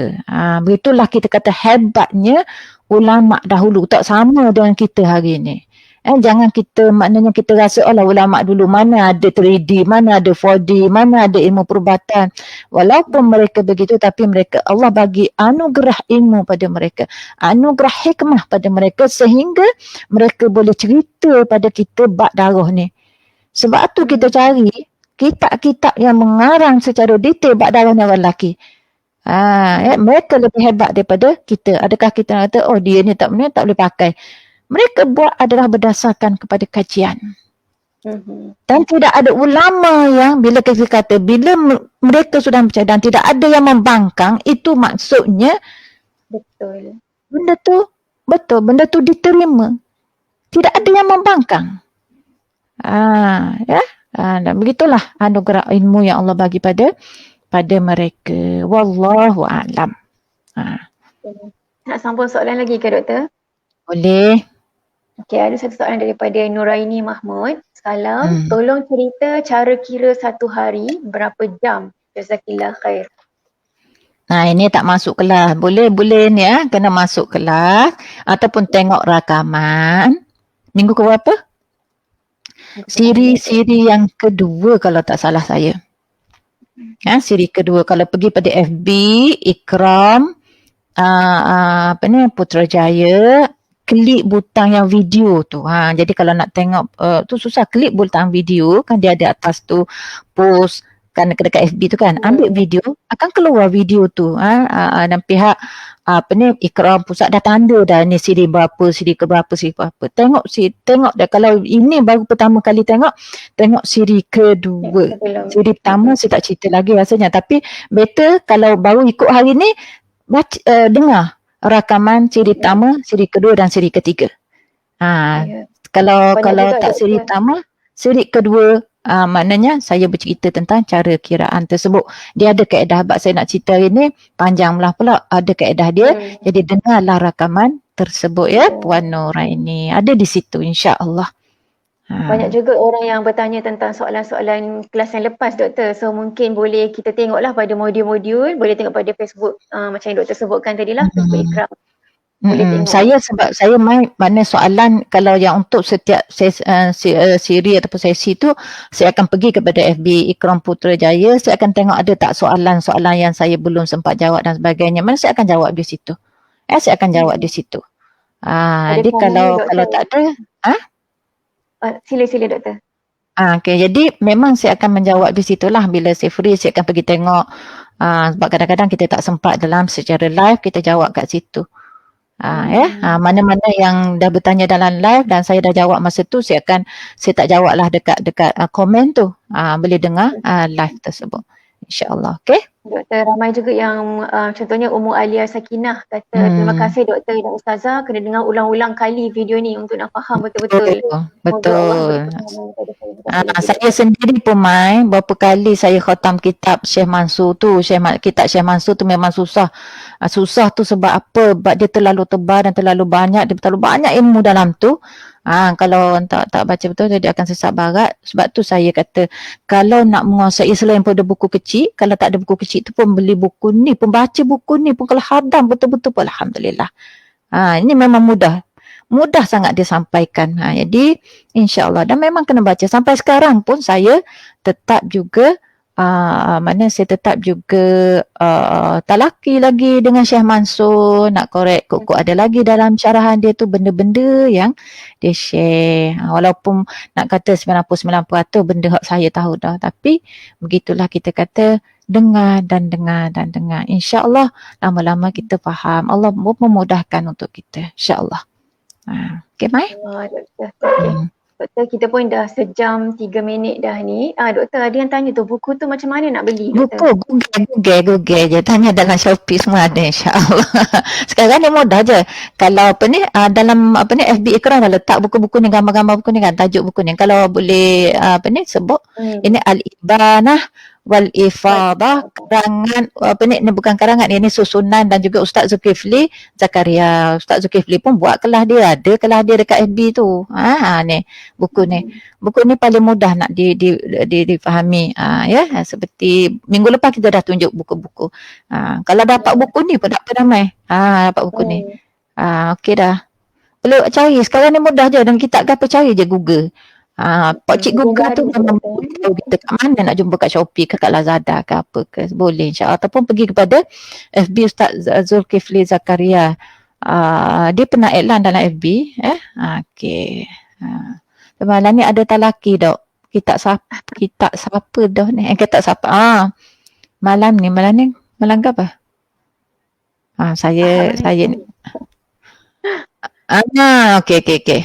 S2: Begitulah kita kata hebatnya ulama dahulu, tak sama dengan kita hari ini. Jangan kita maknanya kita rasa lah ulama dulu mana ada 3D, mana ada 4D, mana ada ilmu perubatan. Walaupun mereka begitu tapi mereka Allah bagi anugerah ilmu pada mereka, anugerah hikmah pada mereka sehingga mereka boleh cerita pada kita bab darah ni. Sebab tu kita cari kitab-kitab yang mengarang secara detail bab darah ni orang lelaki. Mereka lebih hebat daripada kita. Adakah kita kata oh dia ni tak boleh pakai? Mereka buat adalah berdasarkan kepada kajian. Dan tidak ada ulama yang bila kita kata bila mereka sudah percaya dan tidak ada yang membangkang, itu maksudnya
S1: Betul.
S2: benda tu diterima. Tidak ada yang membangkang. Dan begitulah anugerah ilmu yang Allah bagi pada mereka. Wallahu a'lam.
S1: Nak sambung soalan lagi ke doktor?
S2: Boleh.
S1: Okey, ada satu soalan daripada Nuraini Mahmud. Salam, tolong cerita cara kira satu hari berapa jam? Jazakillah khair.
S2: Ini tak masuk kelas. Boleh ni kena masuk kelas ataupun tengok rakaman. Minggu ke berapa? Siri yang kedua kalau tak salah saya. Siri kedua kalau pergi pada FB Ikram Putrajaya, klik butang yang video tu. Jadi kalau nak tengok tu susah, klik butang video kan dia ada atas tu post kan dekat FB tu kan, ambil video akan keluar video tu dan pihak Ikram Pusat dah tanda dah ni siri berapa, siri ke berapa, siri berapa. Tengok dah kalau ini baru pertama kali tengok siri kedua. Siri pertama saya tak cerita lagi rasanya, tapi better kalau baru ikut hari ni dengar rakaman siri pertama, siri kedua dan siri ketiga. Kalau tak siri pertama, siri kedua maknanya saya bercerita tentang cara kiraan tersebut. Dia ada kaedah, sebab saya nak cerita hari ni panjang lah pula, ada kaedah dia. Jadi dengarlah rakaman tersebut ya Puan Nuraini. Ada di situ insya-Allah.
S1: Banyak juga orang yang bertanya tentang soalan-soalan kelas yang lepas doktor. So mungkin boleh kita tengoklah pada modul-modul, boleh tengok pada Facebook macam yang doktor sebutkan tadi lah, Facebook Ikram.
S2: Saya sebab saya mana soalan kalau yang untuk setiap siri ataupun sesi tu saya akan pergi kepada FB Ikram Putrajaya, saya akan tengok ada tak soalan-soalan yang saya belum sempat jawab dan sebagainya. Mana saya akan jawab di situ. Saya akan jawab di situ. Jadi kalau tak ada
S1: sila doktor.
S2: Okay, jadi memang saya akan menjawab di situlah bila saya free, saya akan pergi tengok. Sebab kadang-kadang kita tak sempat dalam secara live, kita jawab kat situ. Mana-mana yang dah bertanya dalam live dan saya dah jawab masa tu, saya tak jawab lah dekat komen tu. Boleh dengar live tersebut. InsyaAllah. Okay?
S1: Doktor, ramai juga yang contohnya Ummu Alia Sakinah kata terima kasih doktor dan ustazah kena dengar ulang-ulang kali video ni untuk nak faham betul-betul.
S2: Betul. Saya sendiri pun Mai, berapa kali saya khatam kitab Syekh Mansur tu. Kitab Syekh Mansur tu memang susah. Susah tu sebab apa? Sebab dia terlalu tebal dan terlalu banyak. Dia terlalu banyak ilmu dalam tu. Kalau tak baca betul dia akan sesat barat. Sebab tu saya kata kalau nak menguasai selain pada buku kecil, kalau tak ada buku kecil tu pun beli buku ni, pun baca buku ni pun, kalau hadam betul-betul pun alhamdulillah. Ini memang mudah sangat dia sampaikan. Jadi insya-Allah dan memang kena baca. Sampai sekarang pun saya tetap juga saya tetap juga talaki lagi dengan Syekh Mansur, nak korek kok ada lagi dalam syarahan dia tu benda-benda yang dia share. Walaupun nak kata 99% benda hak saya tahu dah, tapi begitulah kita kata dengar. Insya-Allah lama-lama kita faham. Allah memudahkan untuk kita insya-Allah. Okay, Mai?
S1: Doktor, kita pun dah sejam 3 minit dah ni. Doktor, ada yang tanya tu, buku tu macam mana nak beli? Doktor?
S2: Google je. Tanya dalam Shopee semua ada insya-Allah. Sekarang ni mudah je. Kalau dalam FB Ikram dah letak buku-buku ni, gambar-gambar buku ni kan, tajuk buku ni. Kalau boleh sebut, ini Al-Ibanah wal Ifadah, karangan ni bukan karangan, ini susunan dan juga Ustaz Zulkifli Zakaria. Ustaz Zulkifli pun buat kelas dia, ada kelas dia dekat FB tu. Ni buku ni paling mudah nak difahami. Seperti minggu lepas kita dah tunjuk buku-buku. Kalau dapat buku ni pun tak apa ramai. Dapat buku ni. Okey dah. Perlu cari. Sekarang ni mudah je. Dan kita apa cari je Google. Pak Cik Google tu memang tahu kita kat mana nak jumpa kat Shopee ke kat Lazada ke apa ke. Boleh insyaAllah. Ataupun pergi kepada FB Ustaz Zulkifli Zakaria. Dia pernah iklan dalam FB. Okey. Malam ni ada talaki dok. Kita siapa dah ni? Kita siapa? Malam ni malam ke apa? Saya ni. Okey.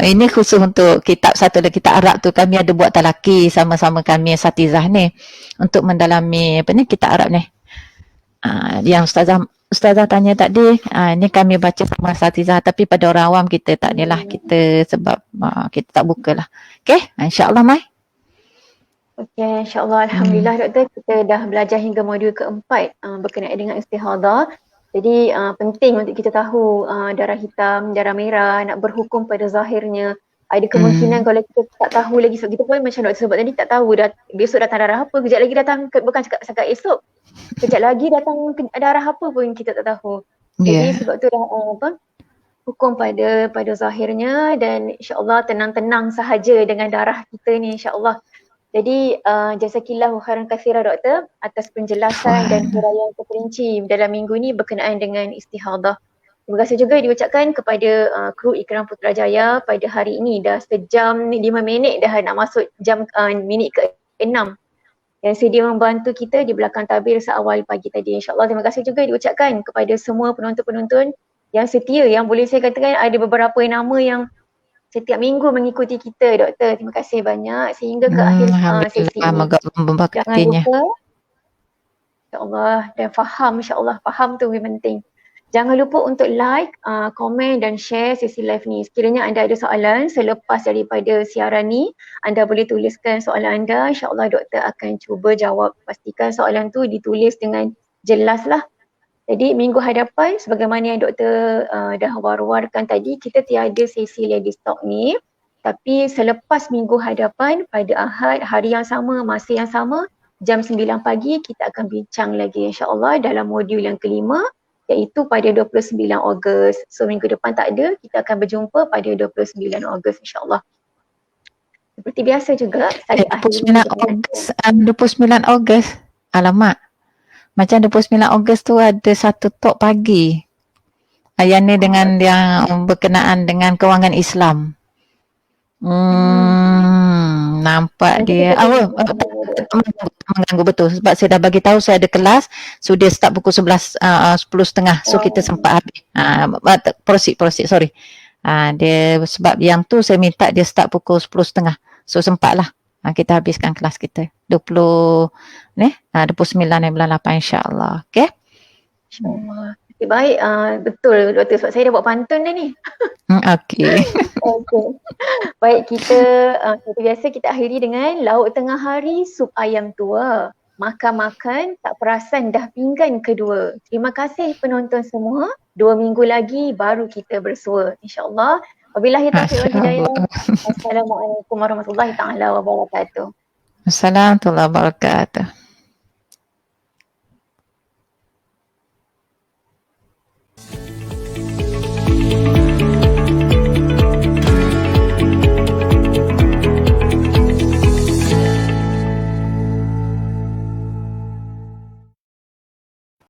S2: Ini khusus untuk kitab satu lagi kitab Arab tu, kami ada buat talaki sama-sama kami asatizah ni untuk mendalami apa ni kitab Arab ni. Yang ustazah tanya tadi, ni kami baca sama asatizah, tapi pada orang awam kita tak nilah, kita sebab kita tak bukalah. Okey, insya-Allah Mai.
S1: Okey, insya-Allah, alhamdulillah doktor, kita dah belajar hingga modul keempat berkenaan dengan istihadah. Jadi penting untuk kita tahu darah hitam, darah merah nak berhukum pada zahirnya. Ada kemungkinan kalau kita tak tahu lagi, sebab kita pun macam doktor sebab tadi tak tahu besok datang darah apa, kejap lagi datang, bukan cakap esok, kejap lagi datang darah apa pun kita tak tahu. Jadi sebab tu dah hukum pada zahirnya, dan insya-Allah tenang-tenang sahaja dengan darah kita ni insya-Allah. Jadi jazakillahu khairan katsira doktor atas penjelasan dan huraian terperinci dalam minggu ni berkenaan dengan istihadah. Terima kasih juga diucapkan kepada kru Ikram Putrajaya pada hari ini. Dah sejam 5 minit dah nak masuk jam minit ke-6 yang sedia membantu kita di belakang tabir seawal pagi tadi. InsyaAllah terima kasih juga diucapkan kepada semua penonton-penonton yang setia, yang boleh saya katakan ada beberapa nama yang setiap minggu mengikuti kita doktor. Terima kasih banyak sehingga ke akhir sesi ini. Jangan lupa insya-Allah dan faham, insya-Allah faham tu yang penting. Jangan lupa untuk like, komen dan share sesi live ni. Sekiranya anda ada soalan selepas daripada siaran ni, anda boleh tuliskan soalan anda. InsyaAllah doktor akan cuba jawab. Pastikan soalan tu ditulis dengan jelas lah. Jadi minggu hadapan sebagaimana yang doktor dah war-warkan tadi, kita tiada sesi ladies talk ni. Tapi selepas minggu hadapan pada Ahad, hari yang sama, masa yang sama, jam 9 pagi kita akan bincang lagi insya-Allah dalam modul yang kelima, iaitu pada 29 Ogos. So minggu depan tak ada, kita akan berjumpa pada 29 Ogos insya-Allah. Seperti biasa juga saya
S2: 29 Ogos. Alamak. Macam 29 Ogos tu ada satu talk pagi. Yang ni dengan yang berkenaan dengan kewangan Islam. Nampak dia mengganggu betul sebab saya dah bagi tahu saya ada kelas, so dia start pukul 11 10.30, so kita sempat habis. Proceed sorry. Dia sebab yang tu saya minta dia start pukul 10.30, so sempatlah kita habiskan kelas kita 29 bulan 8 insya-Allah. Okey,
S1: insya-Allah. Okay, baik, betul doktor sebab saya dah buat pantun dah ni.
S2: Okey.
S1: Okay. Baik, kita seperti biasa kita akhiri dengan lauk tengah hari sup ayam tua. Makan-makan tak perasan dah pinggan kedua. Terima kasih penonton semua. 2 minggu lagi baru kita bersua insya-Allah. Wabillahi taufiq wal hidayah. Assalamualaikum warahmatullahi taala wabarakatuh.
S2: Assalamualaikum warahmatullahi wabarakatuh.